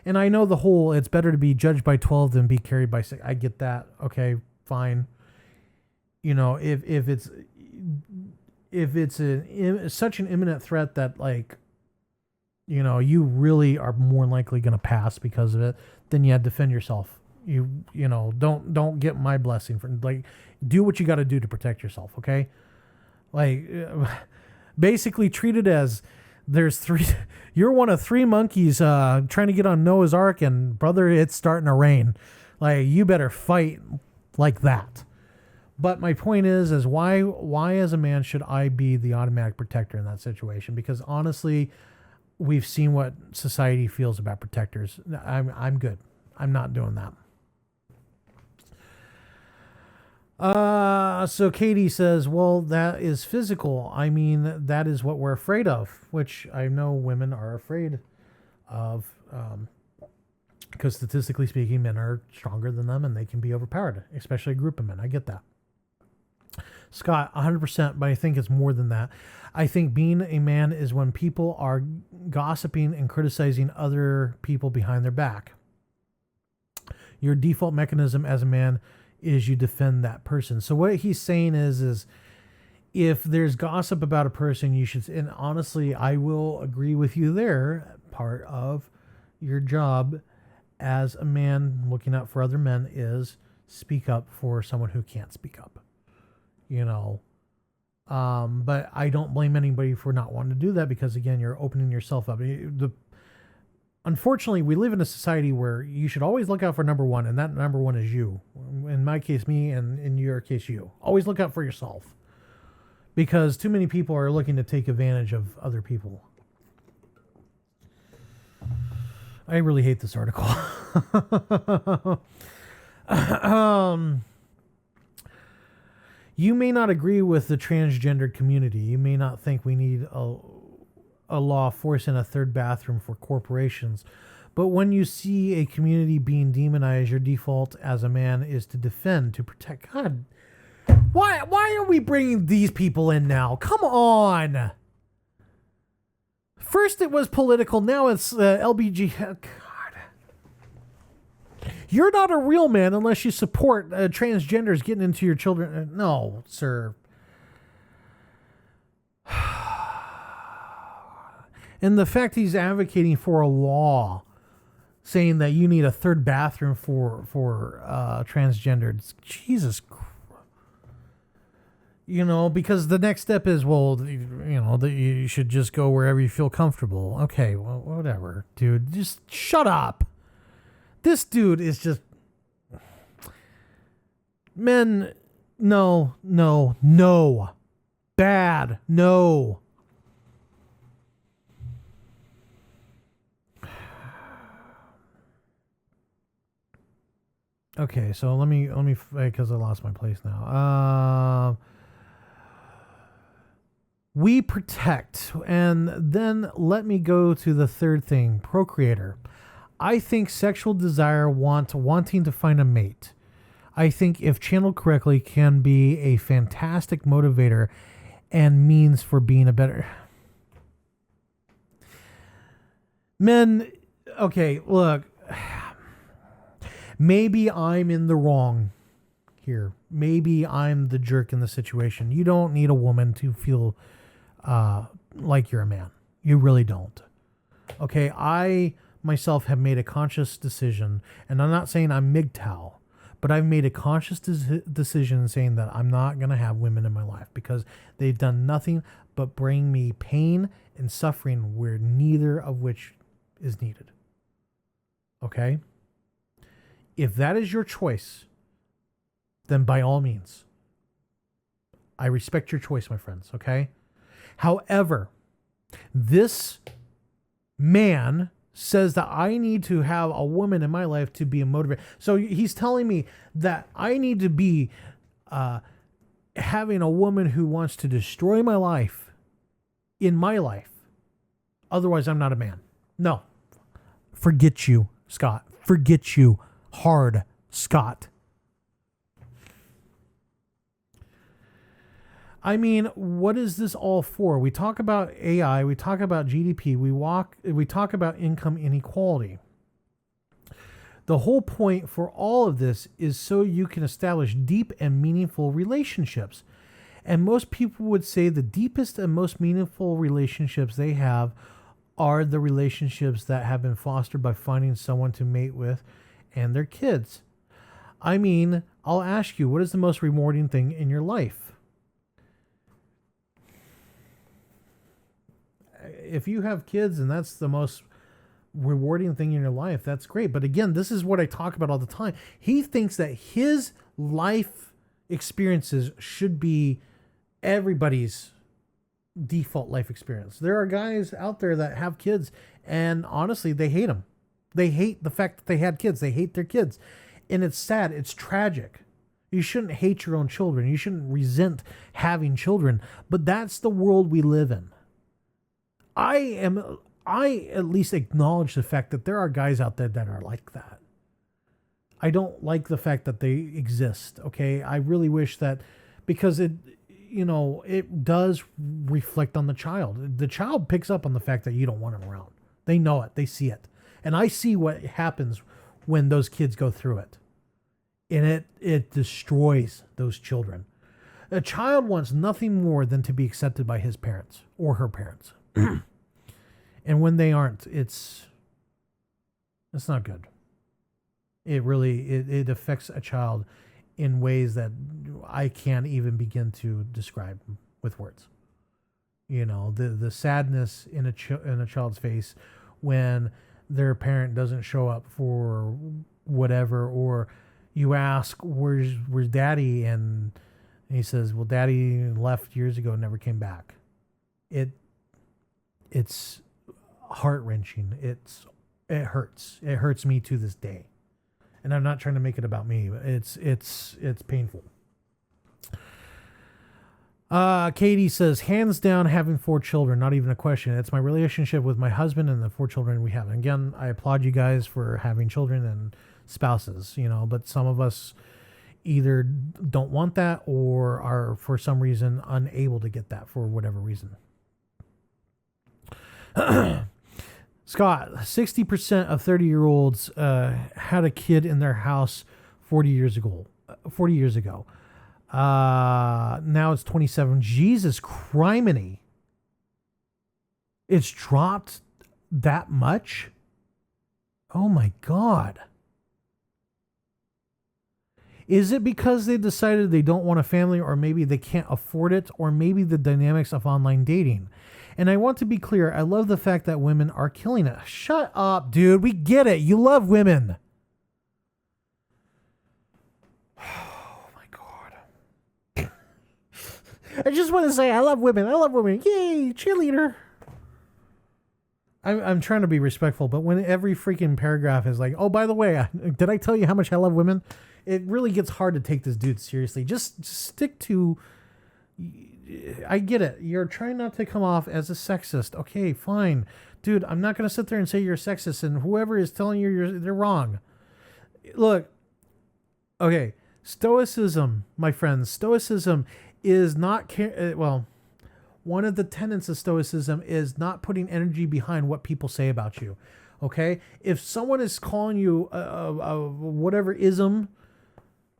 Speaker 1: And I know the whole, it's better to be judged by 12 than be carried by 6. I get that. Okay, fine. If it's such an imminent threat that, like, you really are more likely going to pass because of it, then you have to defend yourself. Don't get my blessing for, like, do what you got to do to protect yourself. Okay. Like, basically treat it as you're one of 3 monkeys, trying to get on Noah's Ark, and brother, it's starting to rain. Like, you better fight like that. But my point is why as a man should I be the automatic protector in that situation? Because honestly, we've seen what society feels about protectors. I'm good. I'm not doing that. So Katie says, well, that is physical. I mean, that is what we're afraid of, which I know women are afraid of, because statistically speaking, men are stronger than them and they can be overpowered, especially a group of men. I get that. Scott, 100%, but I think it's more than that. I think being a man is when people are gossiping and criticizing other people behind their back. Your default mechanism as a man is you defend that person. So what he's saying is if there's gossip about a person, you should, and honestly, I will agree with you there. Part of your job as a man looking out for other men is speak up for someone who can't speak up, you know. But I don't blame anybody for not wanting to do that, because again, you're opening yourself up. Unfortunately, we live in a society where you should always look out for number one, and that number one is you. In my case, me, and in your case, you. Always look out for yourself, because too many people are looking to take advantage of other people. I really hate this article. You may not agree with the transgender community. You may not think we need a law forcing a third bathroom for corporations. But when you see a community being demonized, your default as a man is to defend, to protect. God, why are we bringing these people in now? Come on. First it was political, now it's LBG. God. You're not a real man unless you support transgenders getting into your children. No, sir. And the fact he's advocating for a law saying that you need a third bathroom for transgenders. Jesus Christ. You know, because the next step is, well, you know, that you should just go wherever you feel comfortable. Okay, well, whatever, dude. Just shut up. This dude is just... Men, no. Bad, no. Okay, so let me, because I lost my place now. We protect, and then let me go to the third thing, procreator. I think sexual desire, wanting to find a mate, I think if channeled correctly can be a fantastic motivator and means for being a better... Men, okay, look, maybe I'm in the wrong here. Maybe I'm the jerk in the situation. You don't need a woman to feel like you're a man. You really don't. Okay, I myself have made a conscious decision, and I'm not saying I'm MGTOW, but I've made a conscious decision saying that I'm not going to have women in my life because they've done nothing but bring me pain and suffering where neither of which is needed. Okay? If that is your choice, then by all means, I respect your choice, my friends, okay? However, this man says that I need to have a woman in my life to be a motivator. So he's telling me that I need to be having a woman who wants to destroy my life in my life. Otherwise, I'm not a man. No. Forget you, Scott. Forget you. Hard, Scott. I mean, what is this all for? We talk about AI, we talk about GDP, we talk about income inequality. The whole point for all of this is so you can establish deep and meaningful relationships. And most people would say the deepest and most meaningful relationships they have are the relationships that have been fostered by finding someone to mate with and their kids. I mean, I'll ask you, what is the most rewarding thing in your life? If you have kids and that's the most rewarding thing in your life, that's great. But again, this is what I talk about all the time. He thinks that his life experiences should be everybody's default life experience. There are guys out there that have kids, and honestly, they hate them. They hate the fact that they had kids. They hate their kids. And it's sad. It's tragic. You shouldn't hate your own children. You shouldn't resent having children. But that's the world we live in. I at least acknowledge the fact that there are guys out there that are like that. I don't like the fact that they exist. Okay. I really wish that, because it does reflect on the child. The child picks up on the fact that you don't want him around. They know it. They see it. And I see what happens when those kids go through it. And it destroys those children. A child wants nothing more than to be accepted by his parents or her parents. And when they aren't, it's not good. It really, it affects a child in ways that I can't even begin to describe with words. The sadness in a child's face when their parent doesn't show up for whatever, or you ask, where's daddy? And he says, well, daddy left years ago and never came back. It's heart-wrenching. It hurts. It hurts me to this day. And I'm not trying to make it about me, but it's painful. Katie says, hands down, having 4 children, not even a question. It's my relationship with my husband and the 4 children we have. And again, I applaud you guys for having children and spouses, but some of us either don't want that or are for some reason unable to get that for whatever reason. Scott, 60% of 30-year-olds had a kid in their house 40 years ago. Now it's 27. Jesus criminy. It's dropped that much? Oh my God. Is it because they decided they don't want a family, or maybe they can't afford it, or maybe the dynamics of online dating? And I want to be clear, I love the fact that women are killing it. Shut up, dude. We get it. You love women. Oh my God. I just want to say I love women. I love women. Yay, cheerleader. I'm trying to be respectful, but when every freaking paragraph is like, oh, by the way, did I tell you how much I love women? It really gets hard to take this dude seriously. Just stick to... I get it. You're trying not to come off as a sexist. Okay, fine. Dude, I'm not going to sit there and say you're a sexist, and whoever is telling you they're wrong. Look, okay, stoicism, my friends, stoicism is not... one of the tenets of stoicism is not putting energy behind what people say about you. Okay? If someone is calling you a whatever ism,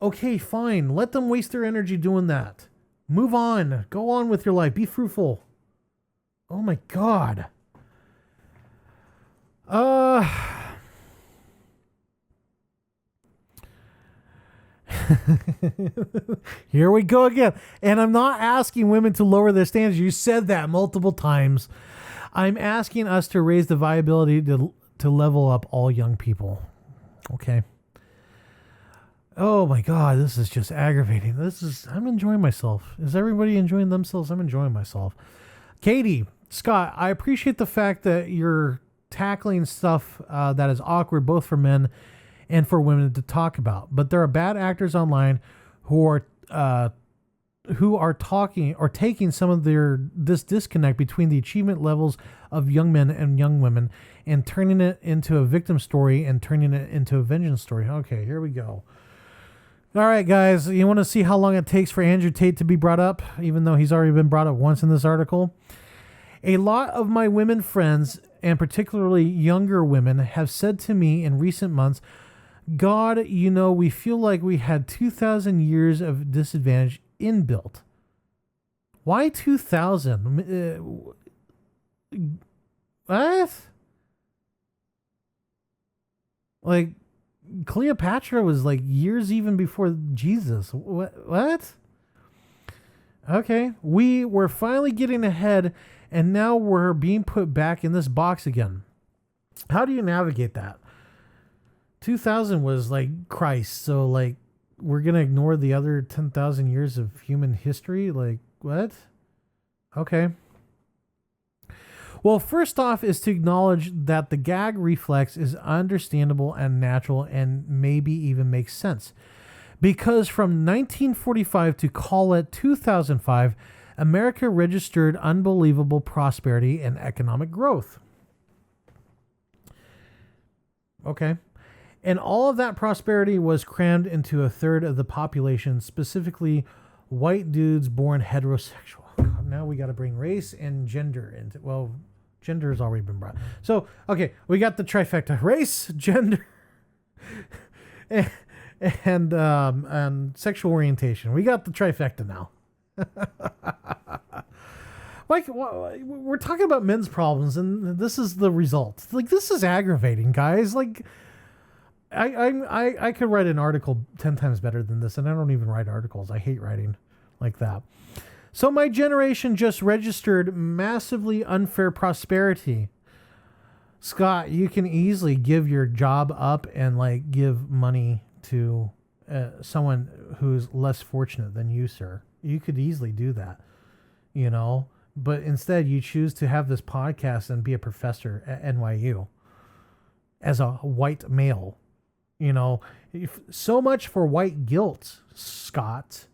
Speaker 1: okay, fine. Let them waste their energy doing that. Move on. Go on with your life. Be fruitful. Oh my God. Here we go again. And I'm not asking women to lower their standards. You said that multiple times. I'm asking us to raise the viability to level up all young people. Okay. Oh my God, this is just aggravating. I'm enjoying myself. Is everybody enjoying themselves? I'm enjoying myself. Katie, Scott, I appreciate the fact that you're tackling stuff that is awkward both for men and for women to talk about. But there are bad actors online who are talking or taking some of this disconnect between the achievement levels of young men and young women and turning it into a victim story and turning it into a vengeance story. Okay, here we go. All right, guys, you want to see how long it takes for Andrew Tate to be brought up, even though he's already been brought up once in this article? A lot of my women friends, and particularly younger women, have said to me in recent months, God, we feel like we had 2,000 years of disadvantage inbuilt. Why 2,000? What? Like, Cleopatra was like years even before Jesus. What? Okay. We were finally getting ahead, and now we're being put back in this box again. How do you navigate that? 2000 was like Christ. So like we're going to ignore the other 10,000 years of human history? Like, what? Okay. Well, first off is to acknowledge that the gag reflex is understandable and natural and maybe even makes sense. Because from 1945 to call it 2005, America registered unbelievable prosperity and economic growth. Okay. And all of that prosperity was crammed into a third of the population, specifically white dudes born heterosexual. God, now we got to bring race and gender into, well, gender has already been brought. So, okay, we got the trifecta: race, gender, and sexual orientation. We got the trifecta now. Like, we're talking about men's problems, and this is the result. Like, this is aggravating, guys. Like, I could write an article 10 times better than this, and I don't even write articles. I hate writing like that. So my generation just registered massively unfair prosperity. Scott, you can easily give your job up and like give money to someone who's less fortunate than you, sir. You could easily do that, you know, but instead you choose to have this podcast and be a professor at NYU as a white male, you know. So much for white guilt, Scott.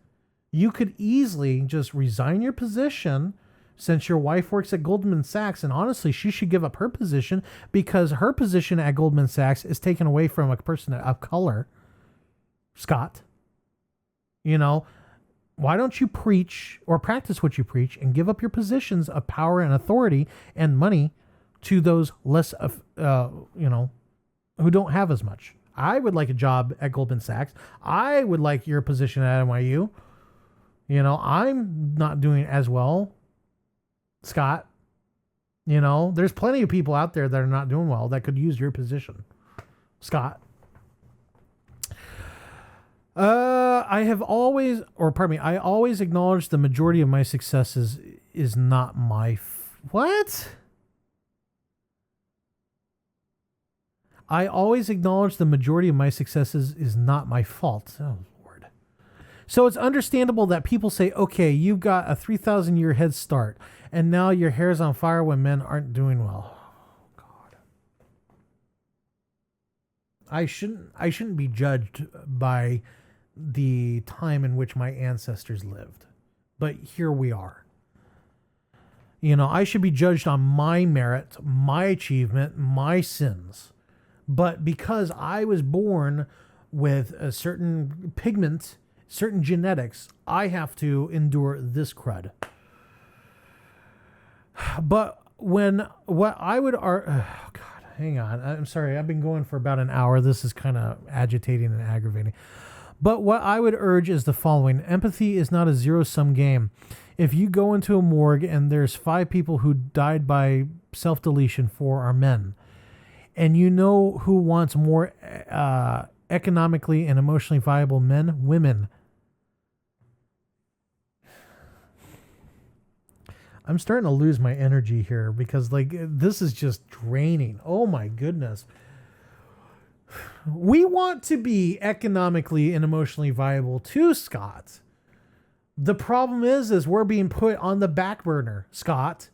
Speaker 1: You could easily just resign your position since your wife works at Goldman Sachs. And honestly, she should give up her position because her position at Goldman Sachs is taken away from a person of color. Scott, you know, why don't you preach or practice what you preach and give up your positions of power and authority and money to those less, you know, who don't have as much? I would like a job at Goldman Sachs. I would like your position at NYU. You know, I'm not doing as well, Scott. You know, there's plenty of people out there that are not doing well that could use your position, Scott. I always acknowledge the majority of my successes is not my what? I always acknowledge the majority of my successes is not my fault. Oh, Lord. So it's understandable that people say, okay, you've got a 3,000 year head start and now your hair's on fire when men aren't doing well. Oh, God. I shouldn't be judged by the time in which my ancestors lived. But here we are. You know, I should be judged on my merit, my achievement, my sins. But because I was born with a certain pigment, certain genetics, I have to endure this crud. But what I would oh God, hang on. I'm sorry. I've been going for about an hour. This is kind of agitating and aggravating. But what I would urge is the following. Empathy is not a zero-sum game. If you go into a morgue and there's 5 people who died by self-deletion, 4 are men, and you know who wants more economically and emotionally viable men? Women. I'm starting to lose my energy here because like this is just draining. Oh my goodness. We want to be economically and emotionally viable too, Scott. The problem is we're being put on the back burner, Scott.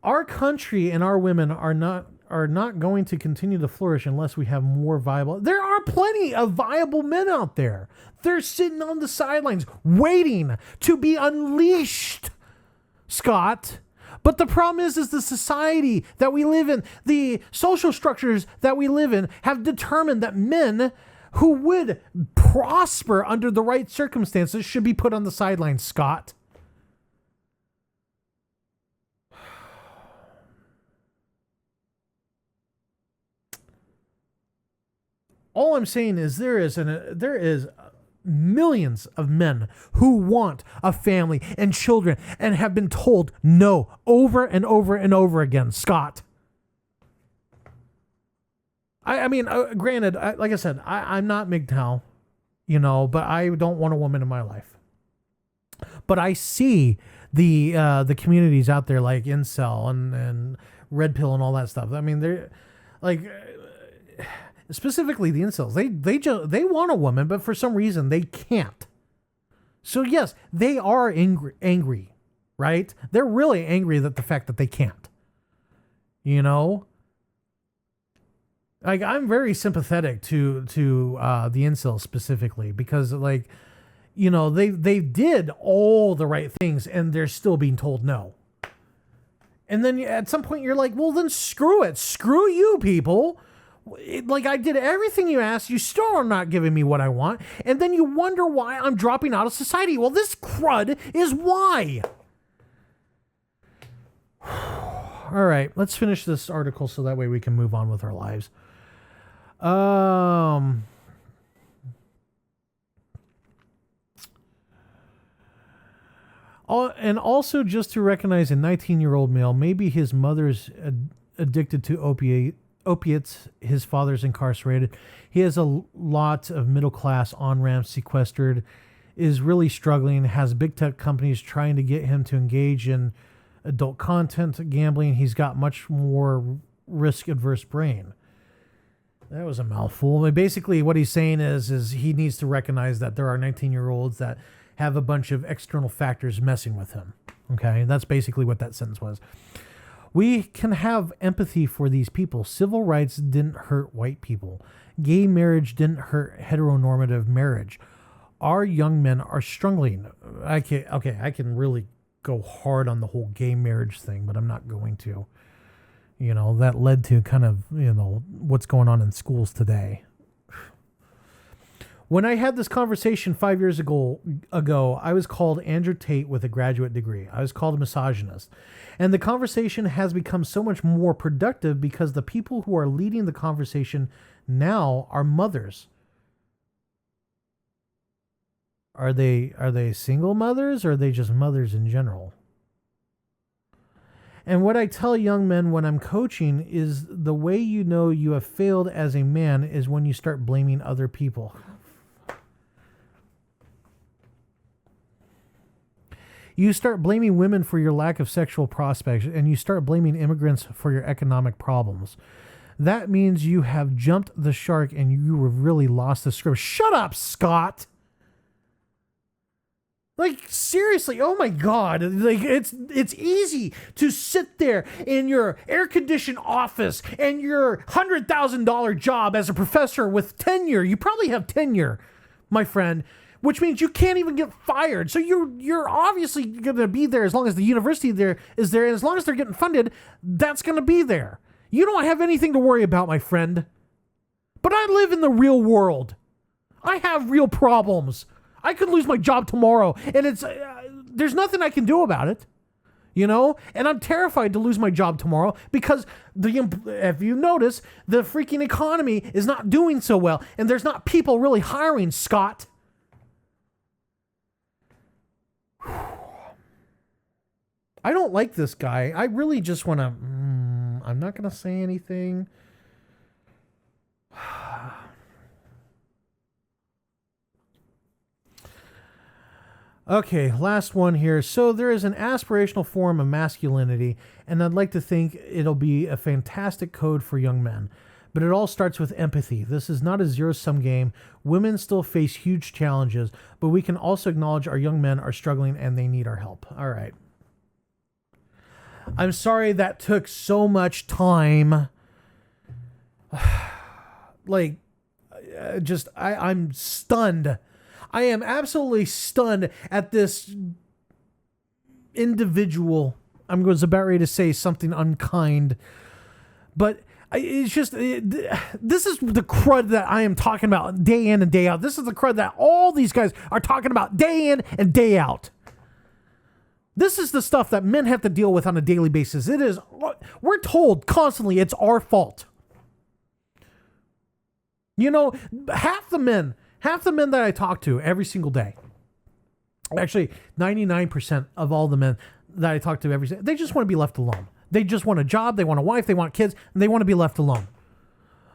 Speaker 1: Our country and our women are not going to continue to flourish unless we have more viable. There are plenty of viable men out there. They're sitting on the sidelines waiting to be unleashed, Scott. But the problem is the society that we live in, the social structures that we live in have determined that men who would prosper under the right circumstances should be put on the sidelines, Scott. All I'm saying is there is millions of men who want a family and children and have been told no over and over and over again, Scott. I mean, granted, like I said, I'm not MGTOW, you know, but I don't want a woman in my life. But I see the communities out there like Incel and Red Pill and all that stuff. I mean, they're like, specifically the incels, they want a woman, but for some reason they can't. So yes, they are angry, right? They're really angry at the fact that they can't. You know, like I'm very sympathetic to the incels specifically because like, you know, they did all the right things and they're still being told no. And then at some point you're like, well then screw it, screw you people. Like I did everything you asked, you still are not giving me what I want, and then you wonder why I'm dropping out of society. Well, this crud is why. All right, let's finish this article so that way we can move on with our lives. And also just to recognize a 19-year-old male, maybe his mother's addicted to opiates, his father's incarcerated. He has a lot of middle class on-ramps sequestered, is really struggling, has big tech companies trying to get him to engage in adult content, gambling. He's got much more risk-adverse brain. That was a mouthful. I mean, basically what he's saying is he needs to recognize that there are 19-year-olds that have a bunch of external factors messing with him. Okay, that's basically what that sentence was. We can have empathy for these people. Civil rights didn't hurt white people. Gay marriage didn't hurt heteronormative marriage. Our young men are struggling. I can really go hard on the whole gay marriage thing, but I'm not going to. You know, that led to kind of, you know, what's going on in schools today. When I had this conversation 5 years ago, I was called Andrew Tate with a graduate degree. I was called a misogynist. And the conversation has become so much more productive because the people who are leading the conversation now are mothers. Are they single mothers or are they just mothers in general? And what I tell young men when I'm coaching is the way you know you have failed as a man is when you start blaming other people. You start blaming women for your lack of sexual prospects, and you start blaming immigrants for your economic problems. That means you have jumped the shark and you have really lost the script. Shut up, Scott! Like, seriously, oh my God. Like, it's easy to sit there in your air-conditioned office and your $100,000 job as a professor with tenure. You probably have tenure, my friend, which means you can't even get fired. So you're obviously going to be there as long as the university there is there, and as long as they're getting funded, that's going to be there. You don't have anything to worry about, my friend. But I live in the real world. I have real problems. I could lose my job tomorrow, and it's there's nothing I can do about it, you know? And I'm terrified to lose my job tomorrow because if you notice, the freaking economy is not doing so well, and there's not people really hiring, Scott. I don't like this guy. I really just want to... I'm not going to say anything. Okay, last one here. So there is an aspirational form of masculinity, and I'd like to think it'll be a fantastic code for young men. But it all starts with empathy. This is not a zero-sum game. Women still face huge challenges, but we can also acknowledge our young men are struggling and they need our help. All right. I'm sorry that took so much time. I'm stunned. I am absolutely stunned at this individual. I was about ready to say something unkind, but it's just, this is the crud that I am talking about day in and day out. This is the crud that all these guys are talking about day in and day out. This is the stuff that men have to deal with on a daily basis. We're told constantly it's our fault. You know, half the men that I talk to every single day, actually 99% of all the men that I talk to every day, they just want to be left alone. They just want a job, they want a wife, they want kids, and they want to be left alone.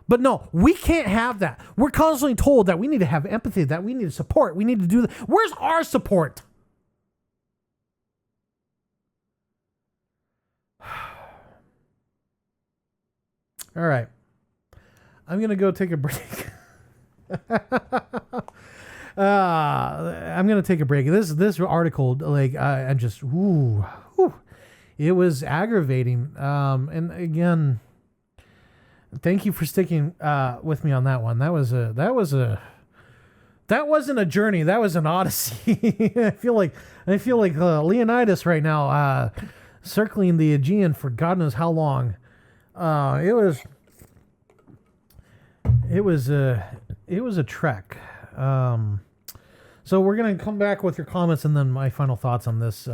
Speaker 1: But no, we can't have that. We're constantly told that we need to have empathy, that we need to support, we need to do that. Where's our support? All right. I'm gonna go take a break. I'm gonna take a break. This article, like, I'm just, it was aggravating. And again, thank you for sticking with me on that one. That wasn't a journey. That was an odyssey. I feel like Leonidas right now, circling the Aegean for God knows how long. It was a trek. So we're gonna come back with your comments and then my final thoughts on this.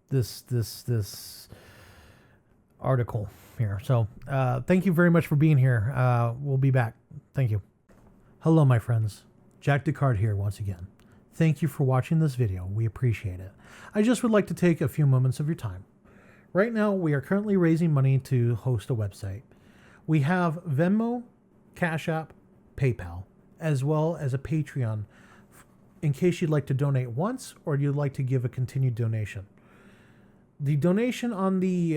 Speaker 1: This article here. So thank you very much for being here. We'll be back. Thank you. Hello, my friends. Jack Descartes here once again. Thank you for watching this video. We appreciate it. I just would like to take a few moments of your time. Right now, we are currently raising money to host a website. We have Venmo, Cash App, PayPal, as well as a Patreon in case you'd like to donate once or you'd like to give a continued donation. The donation on the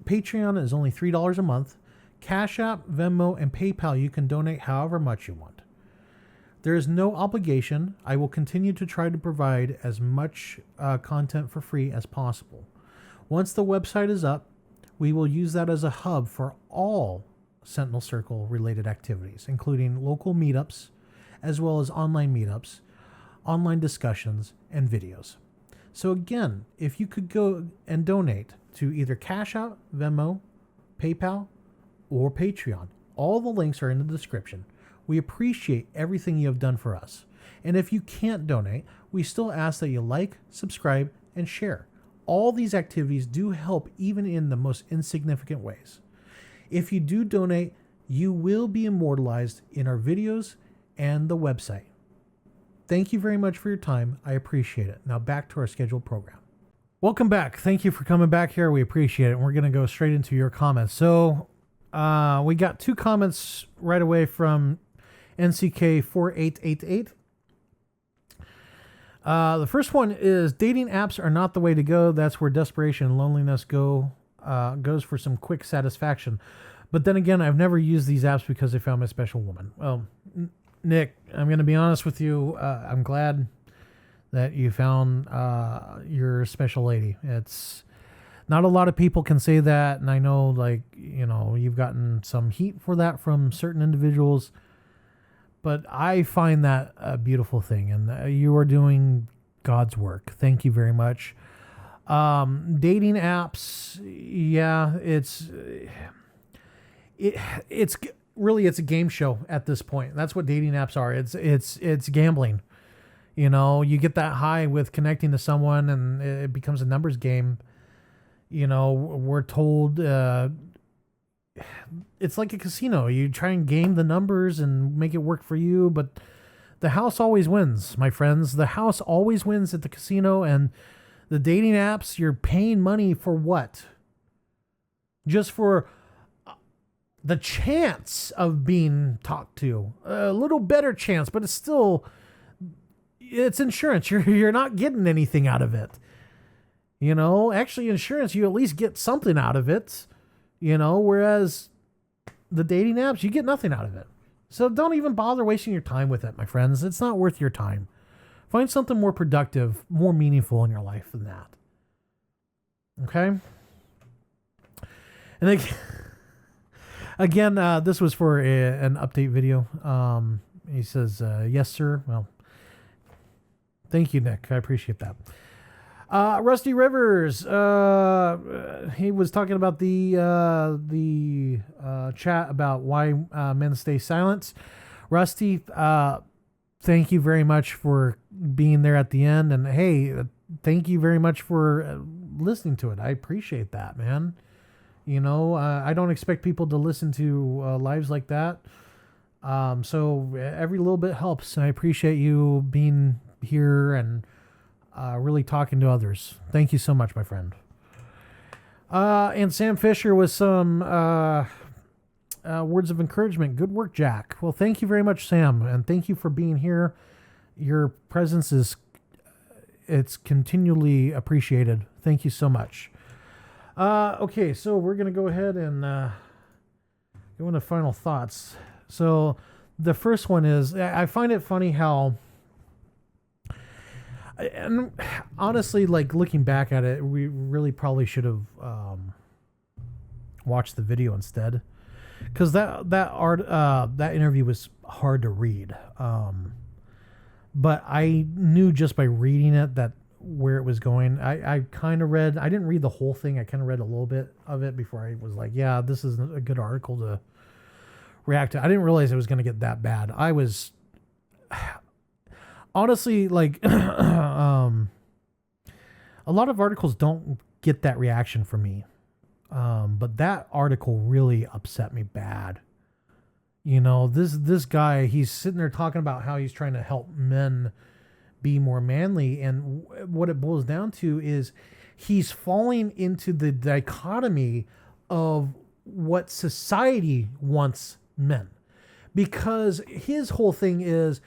Speaker 1: Patreon is only $3 a month. Cash App, Venmo, and PayPal, you can donate however much you want. There is no obligation. I will continue to try to provide as much content for free as possible. Once the website is up, we will use that as a hub for all Sentinel Circle related activities, including local meetups, as well as online meetups, online discussions, and videos. So again, if you could go and donate to either Cash App, Venmo, PayPal, or Patreon, all the links are in the description. We appreciate everything you have done for us. And if you can't donate, we still ask that you like, subscribe, and share. All these activities do help even in the most insignificant ways. If you do donate, you will be immortalized in our videos and the website. Thank you very much for your time. I appreciate it. Now back to our scheduled program. Welcome back. Thank you for coming back here. We appreciate it. And we're going to go straight into your comments. So we got two comments right away from NCK4888. The first one is dating apps are not the way to go. That's where desperation and loneliness goes for some quick satisfaction. But then again, I've never used these apps because I found my special woman. Well, Nick, I'm going to be honest with you. I'm glad that you found your special lady. It's not a lot of people can say that. And I know, like, you know, you've gotten some heat for that from certain individuals. But I find that a beautiful thing, and you are doing God's work. Thank you very much. Dating apps, yeah, it's really a game show at this point. That's what dating apps are. It's gambling. You know, you get that high with connecting to someone, and it becomes a numbers game. You know, we're told. It's like a casino. You try and game the numbers and make it work for you, but the house always wins, my friends. The house always wins at the casino, and the dating apps, you're paying money for what? Just for the chance of being talked to. A little better chance, but it's insurance. You're not getting anything out of it. You know, actually insurance, you at least get something out of it. You know, whereas the dating apps, you get nothing out of it. So don't even bother wasting your time with it, my friends. It's not worth your time. Find something more productive, more meaningful in your life than that. Okay? And again, this was for an update video. He says, yes, sir. Well, thank you, Nick. I appreciate that. Rusty Rivers, he was talking about the chat about why men stay silent. Rusty, thank you very much for being there at the end, and hey, thank you very much for listening to it. I appreciate that, man. You know, I don't expect people to listen to lives like that. So every little bit helps. I appreciate you being here and really talking to others. Thank you so much, my friend. And Sam Fisher with some words of encouragement. Good work, Jack. Well, thank you very much, Sam, and thank you for being here. Your presence it's continually appreciated. Thank you so much. Okay, so we're going to go ahead and You want the final thoughts? So the first one is, I find it funny how, and honestly, like looking back at it, we really probably should have watched the video instead, because that interview was hard to read. But I knew just by reading it that where it was going. I kind of read. I didn't read the whole thing. I kind of read a little bit of it before I was like, yeah, this is a good article to react to. I didn't realize it was going to get that bad. I was honestly like, a lot of articles don't get that reaction from me. But that article really upset me bad. You know, this guy, he's sitting there talking about how he's trying to help men be more manly. And what it boils down to is he's falling into the dichotomy of what society wants men. Because his whole thing is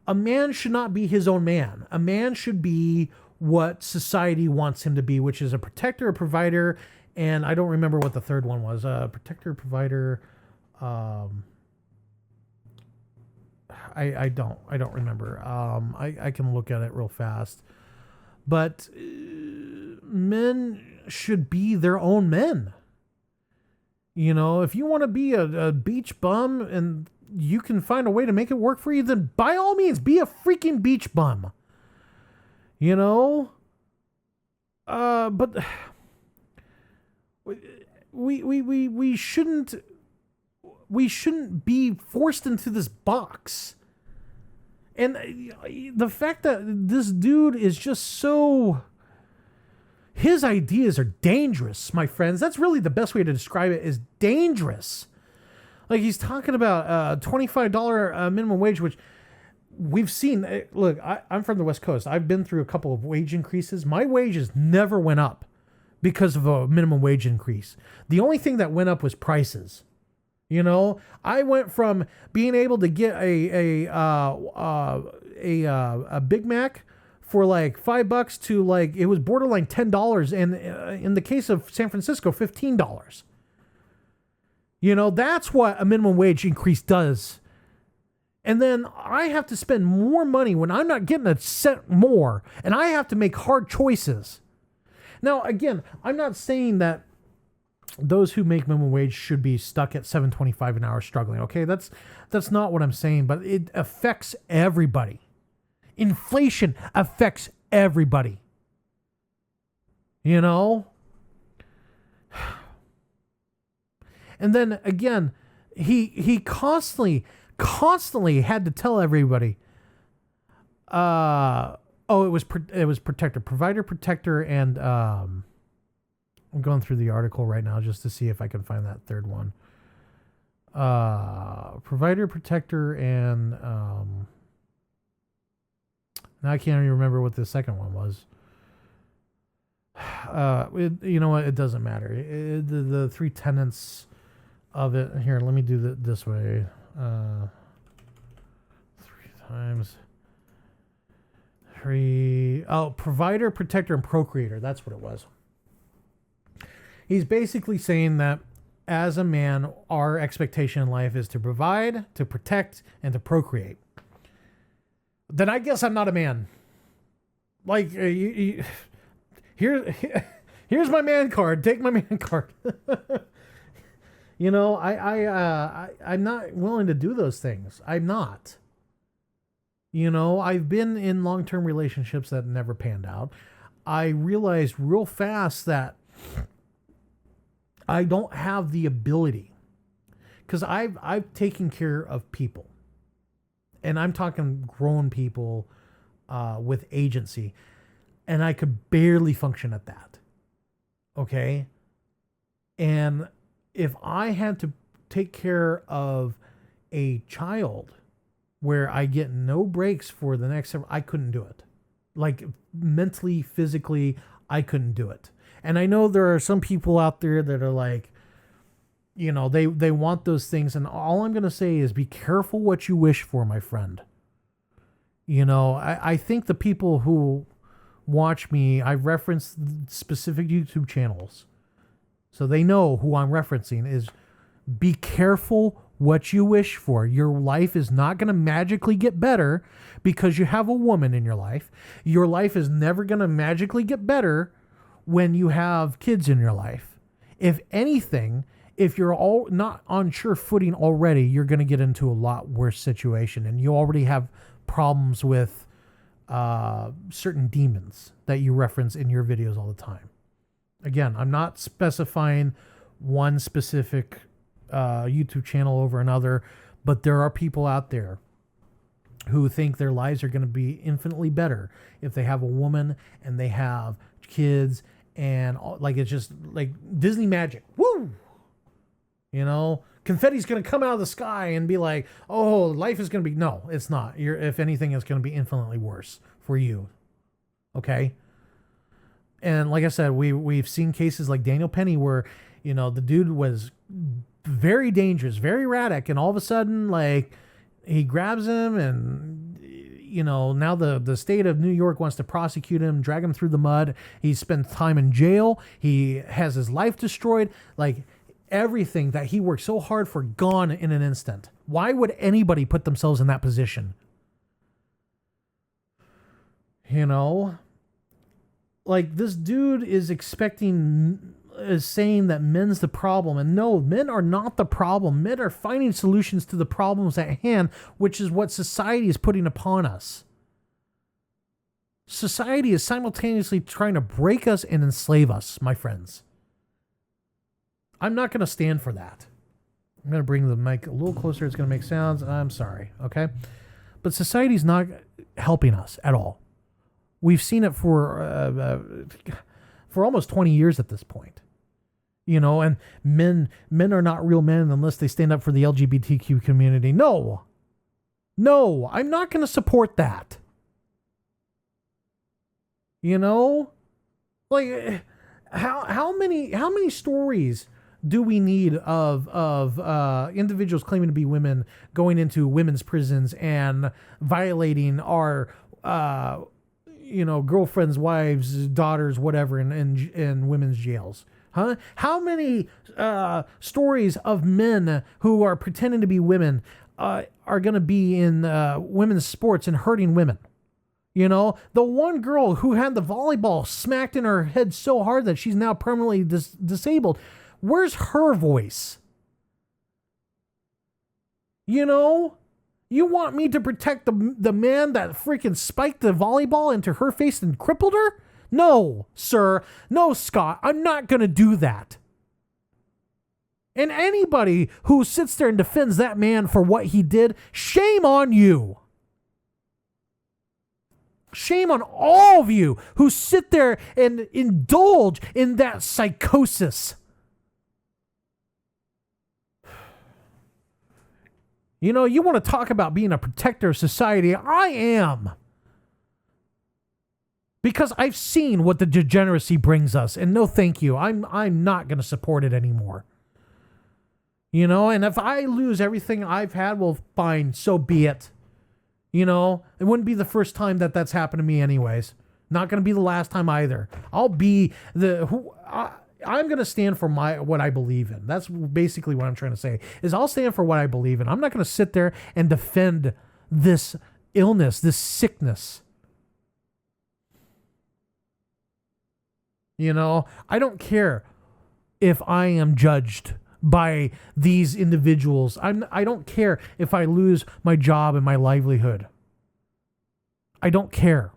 Speaker 1: a man should not be his own man. A man should be what society wants him to be, which is a protector, a provider, and I don't remember what the third one was. Protector, provider. I don't remember. I can look at it real fast, but men should be their own men. You know, if you want to be a beach bum and you can find a way to make it work for you, then by all means, be a freaking beach bum. You know, but we shouldn't be forced into this box. And the fact that this dude is just so, his ideas are dangerous, my friends. That's really the best way to describe it, is dangerous. Like, he's talking about $25 minimum wage, which we've seen. Look, I'm from the West Coast. I've been through a couple of wage increases. My wages never went up because of a minimum wage increase. The only thing that went up was prices. You know, I went from being able to get a Big Mac for like $5 to like, it was borderline $10, and in the case of San Francisco, $15. You know, that's what a minimum wage increase does. And then I have to spend more money when I'm not getting a cent more, and I have to make hard choices. Now, again, I'm not saying that those who make minimum wage should be stuck at $7.25 an hour struggling. Okay, that's not what I'm saying, but it affects everybody. Inflation affects everybody. You know? And then again, he constantly had to tell everybody, it was protector, provider, protector, and I'm going through the article right now just to see if I can find that third one. Provider, protector, and now I can't even remember what the second one was. You know what? It doesn't matter. The three tenets of it. Here, let me do it this way. 3 times. Provider, protector, and procreator. That's what it was. He's basically saying that as a man, our expectation in life is to provide, to protect, and to procreate. Then I guess I'm not a man. Like, here's my man card. Take my man card. You know, I'm not willing to do those things. I'm not. You know, I've been in long-term relationships that never panned out. I realized real fast that I don't have the ability, because I've taken care of people, and I'm talking grown people with agency, and I could barely function at that. Okay, and if I had to take care of a child where I get no breaks for the next several, I couldn't do it. Like, mentally, physically, I couldn't do it. And I know there are some people out there that are like, you know, they want those things. And all I'm going to say is be careful what you wish for, my friend. You know, I think the people who watch me, I reference specific YouTube channels, so they know who I'm referencing, is Be careful what you wish for. Your life is not going to magically get better because you have a woman in your life. Your life is never going to magically get better when you have kids in your life. If anything, if you're all not on sure footing already, you're going to get into a lot worse situation, and you already have problems with certain demons that you reference in your videos all the time. Again, I'm not specifying one specific YouTube channel over another, but there are people out there who think their lives are going to be infinitely better if they have a woman and they have kids, and like it's just like Disney magic. Woo! You know, confetti's going to come out of the sky and be like, oh, life is going to be... No, it's not. If anything, it's going to be infinitely worse for you. Okay? And like I said, we've seen cases like Daniel Penny where, you know, the dude was very dangerous, very erratic, and all of a sudden, like, he grabs him, and, you know, now the state of New York wants to prosecute him, drag him through the mud. He spent time in jail. He has his life destroyed. Like, everything that he worked so hard for gone in an instant. Why would anybody put themselves in that position? You know? Like, this dude is saying that men's the problem. And no, men are not the problem. Men are finding solutions to the problems at hand, which is what society is putting upon us. Society is simultaneously trying to break us and enslave us, my friends. I'm not going to stand for that. I'm going to bring the mic a little closer. It's going to make sounds. I'm sorry, okay? But society's not helping us at all. We've seen it for almost 20 years at this point. You know, and men are not real men unless they stand up for the LGBTQ community. No, I'm not going to support that. You know, like how many stories do we need of individuals claiming to be women going into women's prisons and violating our girlfriends, wives, daughters, whatever in women's jails? Huh? How many stories of men who are pretending to be women are going to be in women's sports and hurting women? You know, the one girl who had the volleyball smacked in her head so hard that she's now permanently disabled. Where's her voice? You know, you want me to protect the man that freaking spiked the volleyball into her face and crippled her? No, sir. No, Scott. I'm not going to do that. And anybody who sits there and defends that man for what he did, shame on you. Shame on all of you who sit there and indulge in that psychosis. You know, you want to talk about being a protector of society. I am. Because I've seen what the degeneracy brings us. And no thank you. I'm not going to support it anymore. You know, and if I lose everything I've had, well, fine, so be it. You know, it wouldn't be the first time that's happened to me anyways. Not going to be the last time either. I'm going to stand for what I believe in. That's basically what I'm trying to say, is I'll stand for what I believe in. I'm not going to sit there and defend this illness, this sickness. You know, I don't care if I am judged by these individuals. I don't care if I lose my job and my livelihood. I don't care.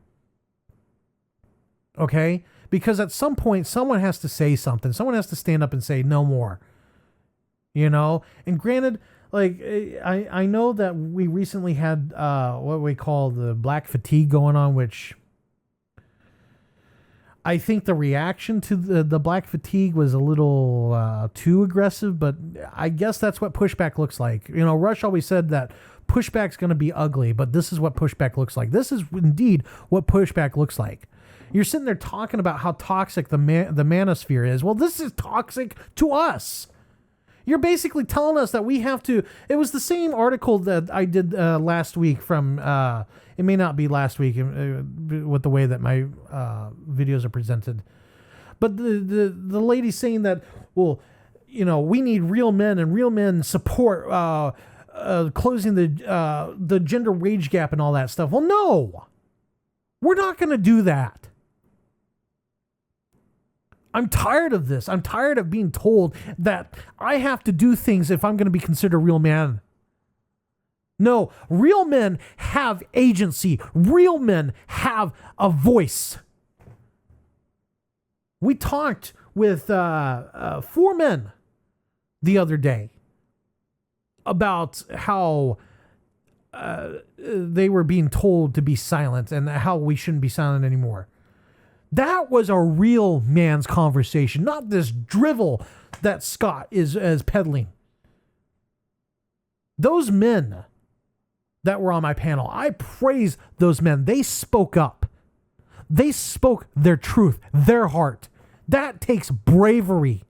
Speaker 1: Okay? Because at some point, someone has to say something. Someone has to stand up and say, no more. You know? And granted, like, I know that we recently had what we call the black fatigue going on, which I think the reaction to the black fatigue was a little too aggressive, but I guess that's what pushback looks like. You know, Rush always said that pushback's going to be ugly, but this is what pushback looks like. This is indeed what pushback looks like. You're sitting there talking about how toxic the manosphere is. Well, this is toxic to us. You're basically telling us that we have to... It was the same article that I did last week from... it may not be last week with the way that my videos are presented. But the lady saying that, well, we need real men, and real men support closing the gender wage gap and all that stuff. Well, no, we're not going to do that. I'm tired of this. I'm tired of being told that I have to do things if I'm going to be considered a real man. No, real men have agency. Real men have a voice. We talked with 4 men the other day about how they were being told to be silent and how we shouldn't be silent anymore. That was a real man's conversation, not this drivel that Scott is peddling. Those men that were on my panel, I praise those men. They spoke up. They spoke their truth, their heart. That takes bravery.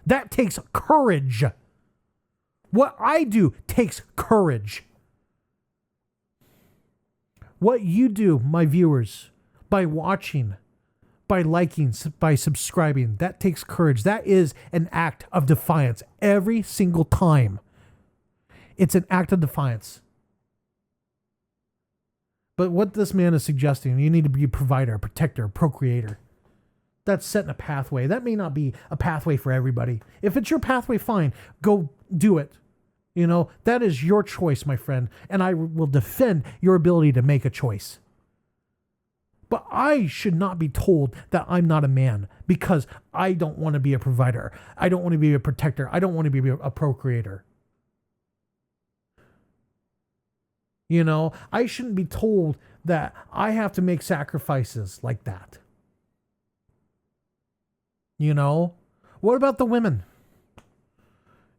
Speaker 1: That takes courage. What I do takes courage. What you do, my viewers, by watching, by liking, by subscribing, that takes courage. That is an act of defiance every single time. It's an act of defiance. But what this man is suggesting, you need to be a provider, a protector, a procreator. That's setting a pathway. That may not be a pathway for everybody. If it's your pathway, fine. Go do it. That is your choice, my friend. And I will defend your ability to make a choice. But I should not be told that I'm not a man because I don't want to be a provider. I don't want to be a protector. I don't want to be a procreator. I shouldn't be told that I have to make sacrifices like that. What about the women?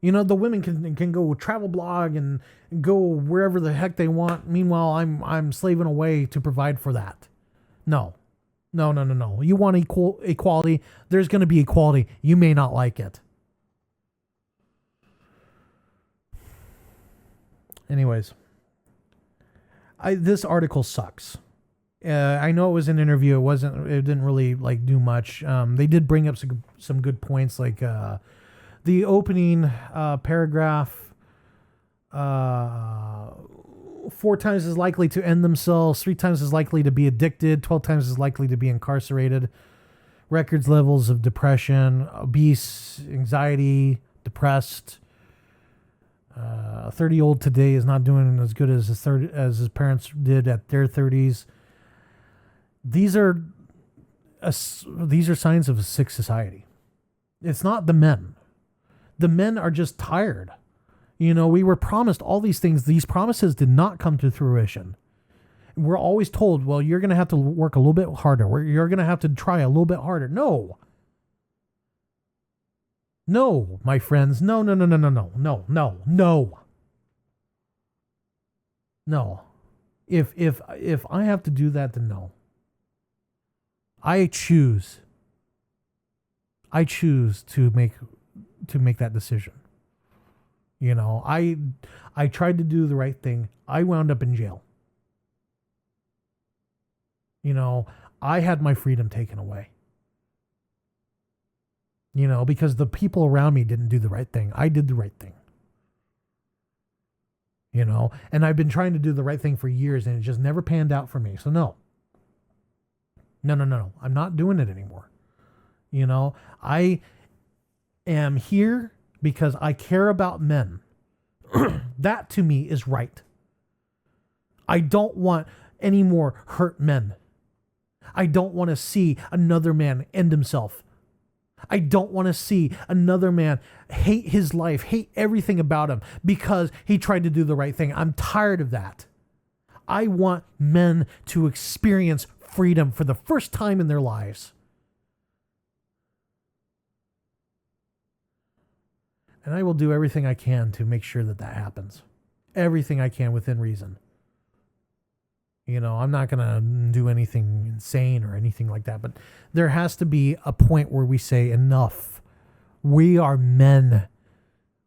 Speaker 1: The women can go travel blog and go wherever the heck they want. Meanwhile, I'm slaving away to provide for that. No. You want equality? There's going to be equality. You may not like it. Anyways, this article sucks. I know it was an interview. It didn't really do much. They did bring up some good points, like the opening paragraph. 4 times as likely to end themselves, 3 times as likely to be addicted, 12 times as likely to be incarcerated. Records levels of depression, obese, anxiety, depressed. 30-year-old today is not doing as good as his parents did at their 30s. These are signs of a sick society. It's not the men. The men are just tired. We were promised all these things. These promises did not come to fruition. We're always told, well, you're going to have to work a little bit harder. You're going to have to try a little bit harder. No, my friends. No. If I have to do that, then no. I choose to make that decision. I tried to do the right thing. I wound up in jail. I had my freedom taken away. Because the people around me didn't do the right thing. I did the right thing. And I've been trying to do the right thing for years and it just never panned out for me. So no. I'm not doing it anymore. I am here because I care about men. That to me is right. I don't want any more hurt men. I don't want to see another man end himself. I don't want to see another man hate his life, hate everything about him because he tried to do the right thing. I'm tired of that. I want men to experience freedom for the first time in their lives. And I will do everything I can to make sure that happens. Everything I can within reason. I'm not going to do anything insane or anything like that, but there has to be a point where we say enough. We are men.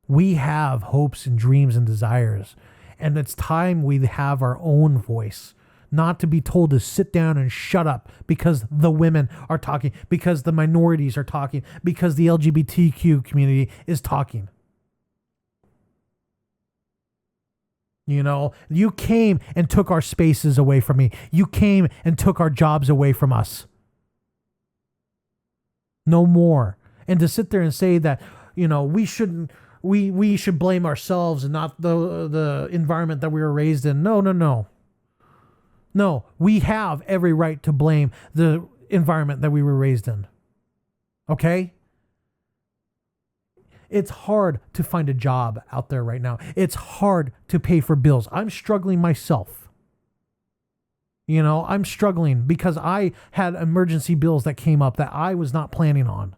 Speaker 1: We have hopes and dreams and desires. And it's time we have our own voice, not to be told to sit down and shut up because the women are talking, because the minorities are talking, because the LGBTQ community is talking. You know, you came and took our spaces away from me. You came and took our jobs away from us. No more. And to sit there and say that, you know, we shouldn't, we should blame ourselves and not the environment that we were raised in. No. No, we have every right to blame the environment that we were raised in. Okay? It's hard to find a job out there right now. It's hard to pay for bills. I'm struggling myself. You know, I'm struggling because I had emergency bills that came up that I was not planning on.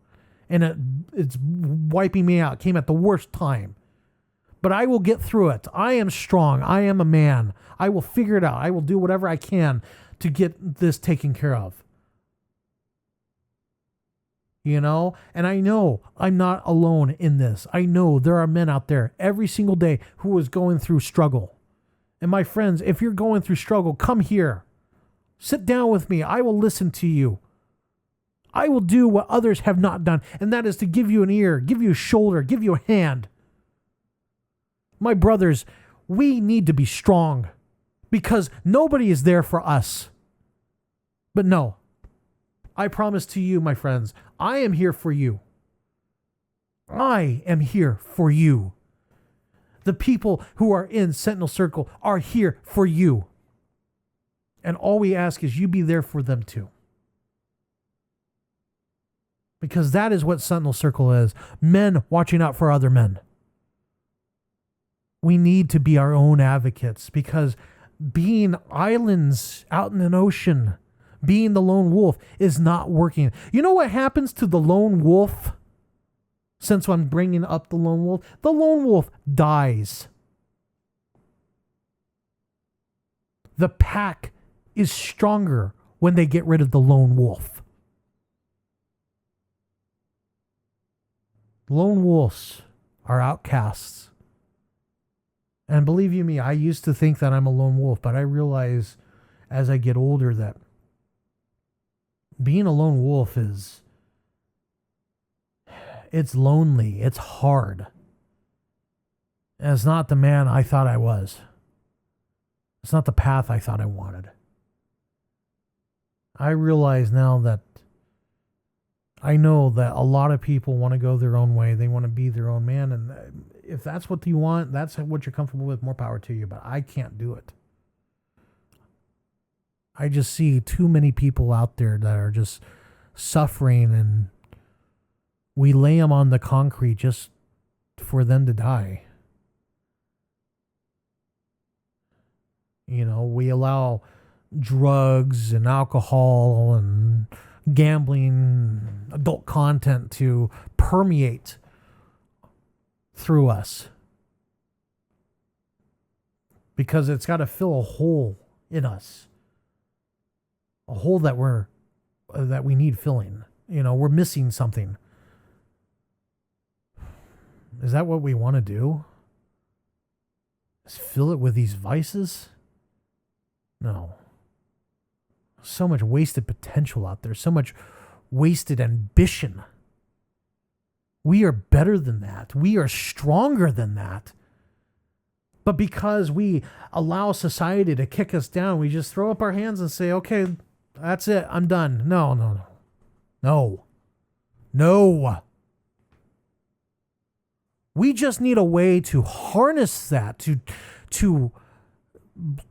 Speaker 1: And it's wiping me out. It came at the worst time. But I will get through it. I am strong. I am a man. I will figure it out. I will do whatever I can to get this taken care of. You know, and I know I'm not alone in this. I know there are men out there every single day who is going through struggle. And my friends, if you're going through struggle, come here. Sit down with me. I will listen to you. I will do what others have not done, and that is to give you an ear, give you a shoulder, give you a hand. My brothers, we need to be strong because nobody is there for us. But no, I promise to you, my friends, I am here for you. I am here for you. The people who are in Sentinel Circle are here for you. And all we ask is you be there for them too. Because that is what Sentinel Circle is. Men watching out for other men. We need to be our own advocates because being islands out in an ocean, being the lone wolf is not working. You know what happens to the lone wolf? Since I'm bringing up the lone wolf dies. The pack is stronger when they get rid of the lone wolf. Lone wolves are outcasts. And believe you me, I used to think that I'm a lone wolf, but I realize as I get older that being a lone wolf it's lonely, it's hard. And it's not the man I thought I was. It's not the path I thought I wanted. I realize now that I know that a lot of people want to go their own way. They want to be their own man. And if that's what you want, that's what you're comfortable with, more power to you. But I can't do it. I just see too many people out there that are just suffering, and we lay them on the concrete just for them to die. You know, we allow drugs and alcohol and gambling, adult content to permeate through us because it's got to fill a hole in us, a hole that we need filling. You know, we're missing something. Is that what we want to do? Is fill it with these vices? No. So much wasted potential out there. So much wasted ambition. We are better than that. We are stronger than that. But because we allow society to kick us down, we just throw up our hands and say, okay, that's it. I'm done. No. We just need a way to harness that, to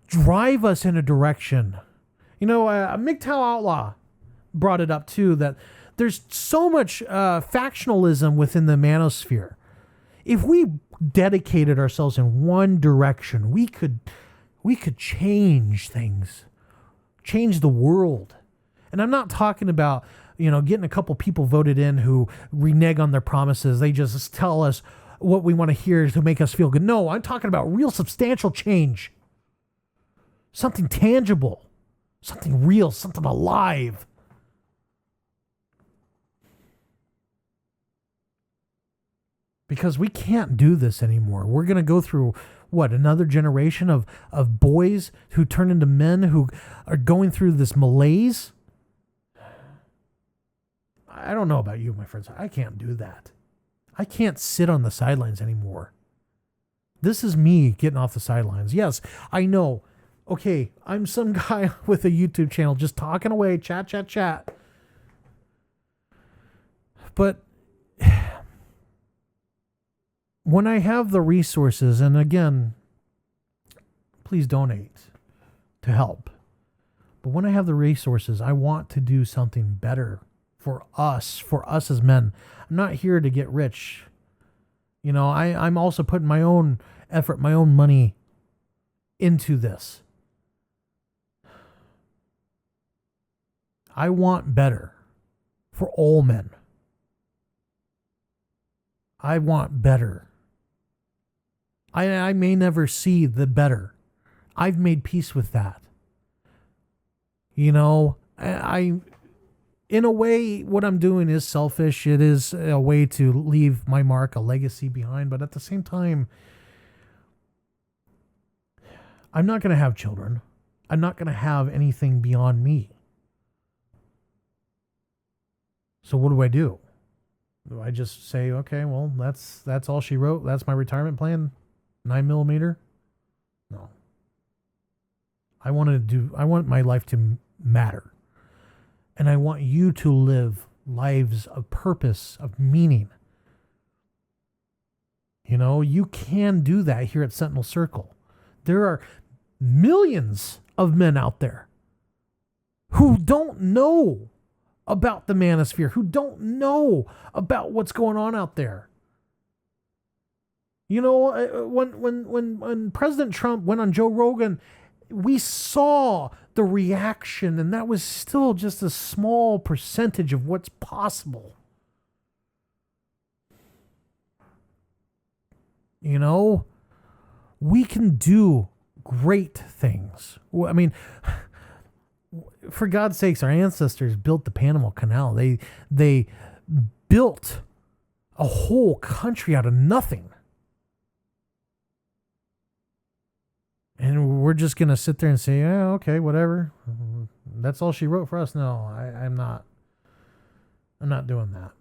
Speaker 1: drive us in a direction. You know, MGTOW Outlaw brought it up too, that there's so much factionalism within the manosphere. If we dedicated ourselves in one direction, we could change things, change the world. And I'm not talking about, you know, getting a couple people voted in who renege on their promises. They just tell us what we want to hear to make us feel good. No, I'm talking about real substantial change. Something tangible. Something real, something alive. Because we can't do this anymore. We're going to go through what, another generation of boys who turn into men who are going through this malaise? I don't know about you, my friends. I can't do that. I can't sit on the sidelines anymore. This is me getting off the sidelines. Yes, I know. Okay, I'm some guy with a YouTube channel just talking away, chat. But when I have the resources, and again, please donate to help. But when I have the resources, I want to do something better for us as men. I'm not here to get rich. You know, I'm also putting my own effort, my own money into this. I want better for all men. I want better. I may never see the better. I've made peace with that. You know, in a way, what I'm doing is selfish. It is a way to leave my mark, a legacy behind. But at the same time, I'm not going to have children. I'm not going to have anything beyond me. So what do? Do I just say, okay, well, that's all she wrote. That's my retirement plan. 9mm? No. I want my life to matter. And I want you to live lives of purpose, of meaning. You know, you can do that here at Sentinel Circle. There are millions of men out there who don't know about the manosphere, who don't know about what's going on out there. You know, when President Trump went on Joe Rogan, we saw the reaction, and that was still just a small percentage of what's possible. You know, we can do great things. I mean, for God's sakes, our ancestors built the Panama Canal. They built a whole country out of nothing. And we're just going to sit there and say, yeah, okay, whatever. That's all she wrote for us. No, I'm not doing that.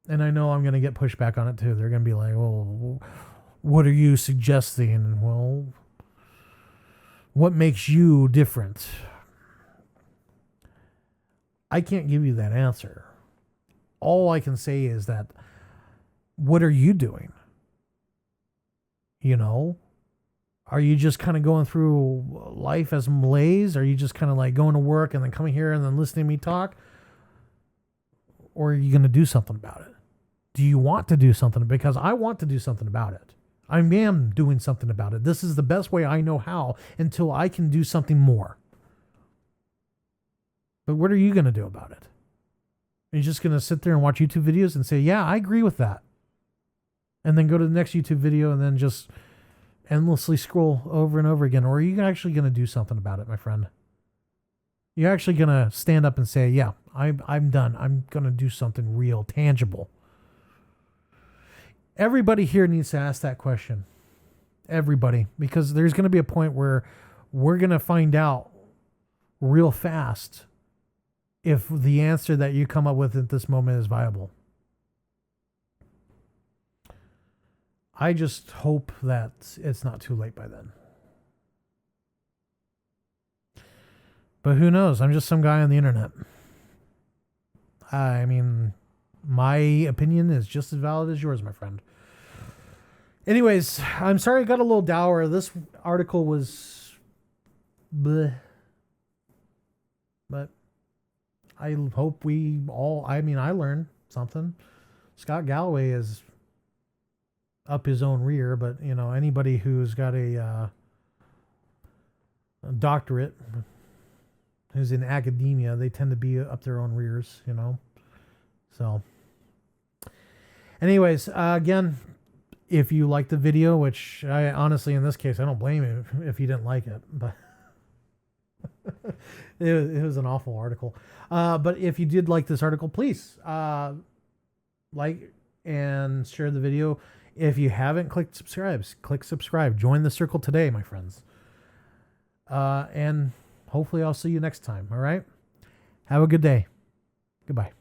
Speaker 1: And I know I'm going to get pushback on it too. They're going to be like, well, what are you suggesting? Well, what makes you different? I can't give you that answer. All I can say is that, what are you doing? You know? Are you just kind of going through life as malaise? Are you just kind of like going to work and then coming here and then listening to me talk? Or are you going to do something about it? Do you want to do something? Because I want to do something about it. I am doing something about it. This is the best way I know how until I can do something more. But what are you going to do about it? Are you just going to sit there and watch YouTube videos and say, yeah, I agree with that? And then go to the next YouTube video and then just endlessly scroll over and over again? Or are you actually going to do something about it, my friend? You're actually going to stand up and say, yeah, I'm done. I'm going to do something real, tangible. Everybody here needs to ask that question. Everybody. Because there's going to be a point where we're going to find out real fast if the answer that you come up with at this moment is viable. I just hope that it's not too late by then. But who knows? I'm just some guy on the internet. I mean, my opinion is just as valid as yours, my friend. Anyways, I'm sorry I got a little dour. This article was bleh. But I hope I learned something. Scott Galloway is up his own rear, but you know, anybody who's got a doctorate, who's in academia, they tend to be up their own rears, you know. So anyways, again, if you like the video, which I honestly, in this case, I don't blame you if you didn't like it, but it was an awful article. But if you did like this article, please like and share the video. If you haven't clicked subscribe, click subscribe. Join the circle today, my friends. And hopefully I'll see you next time. All right. Have a good day. Goodbye.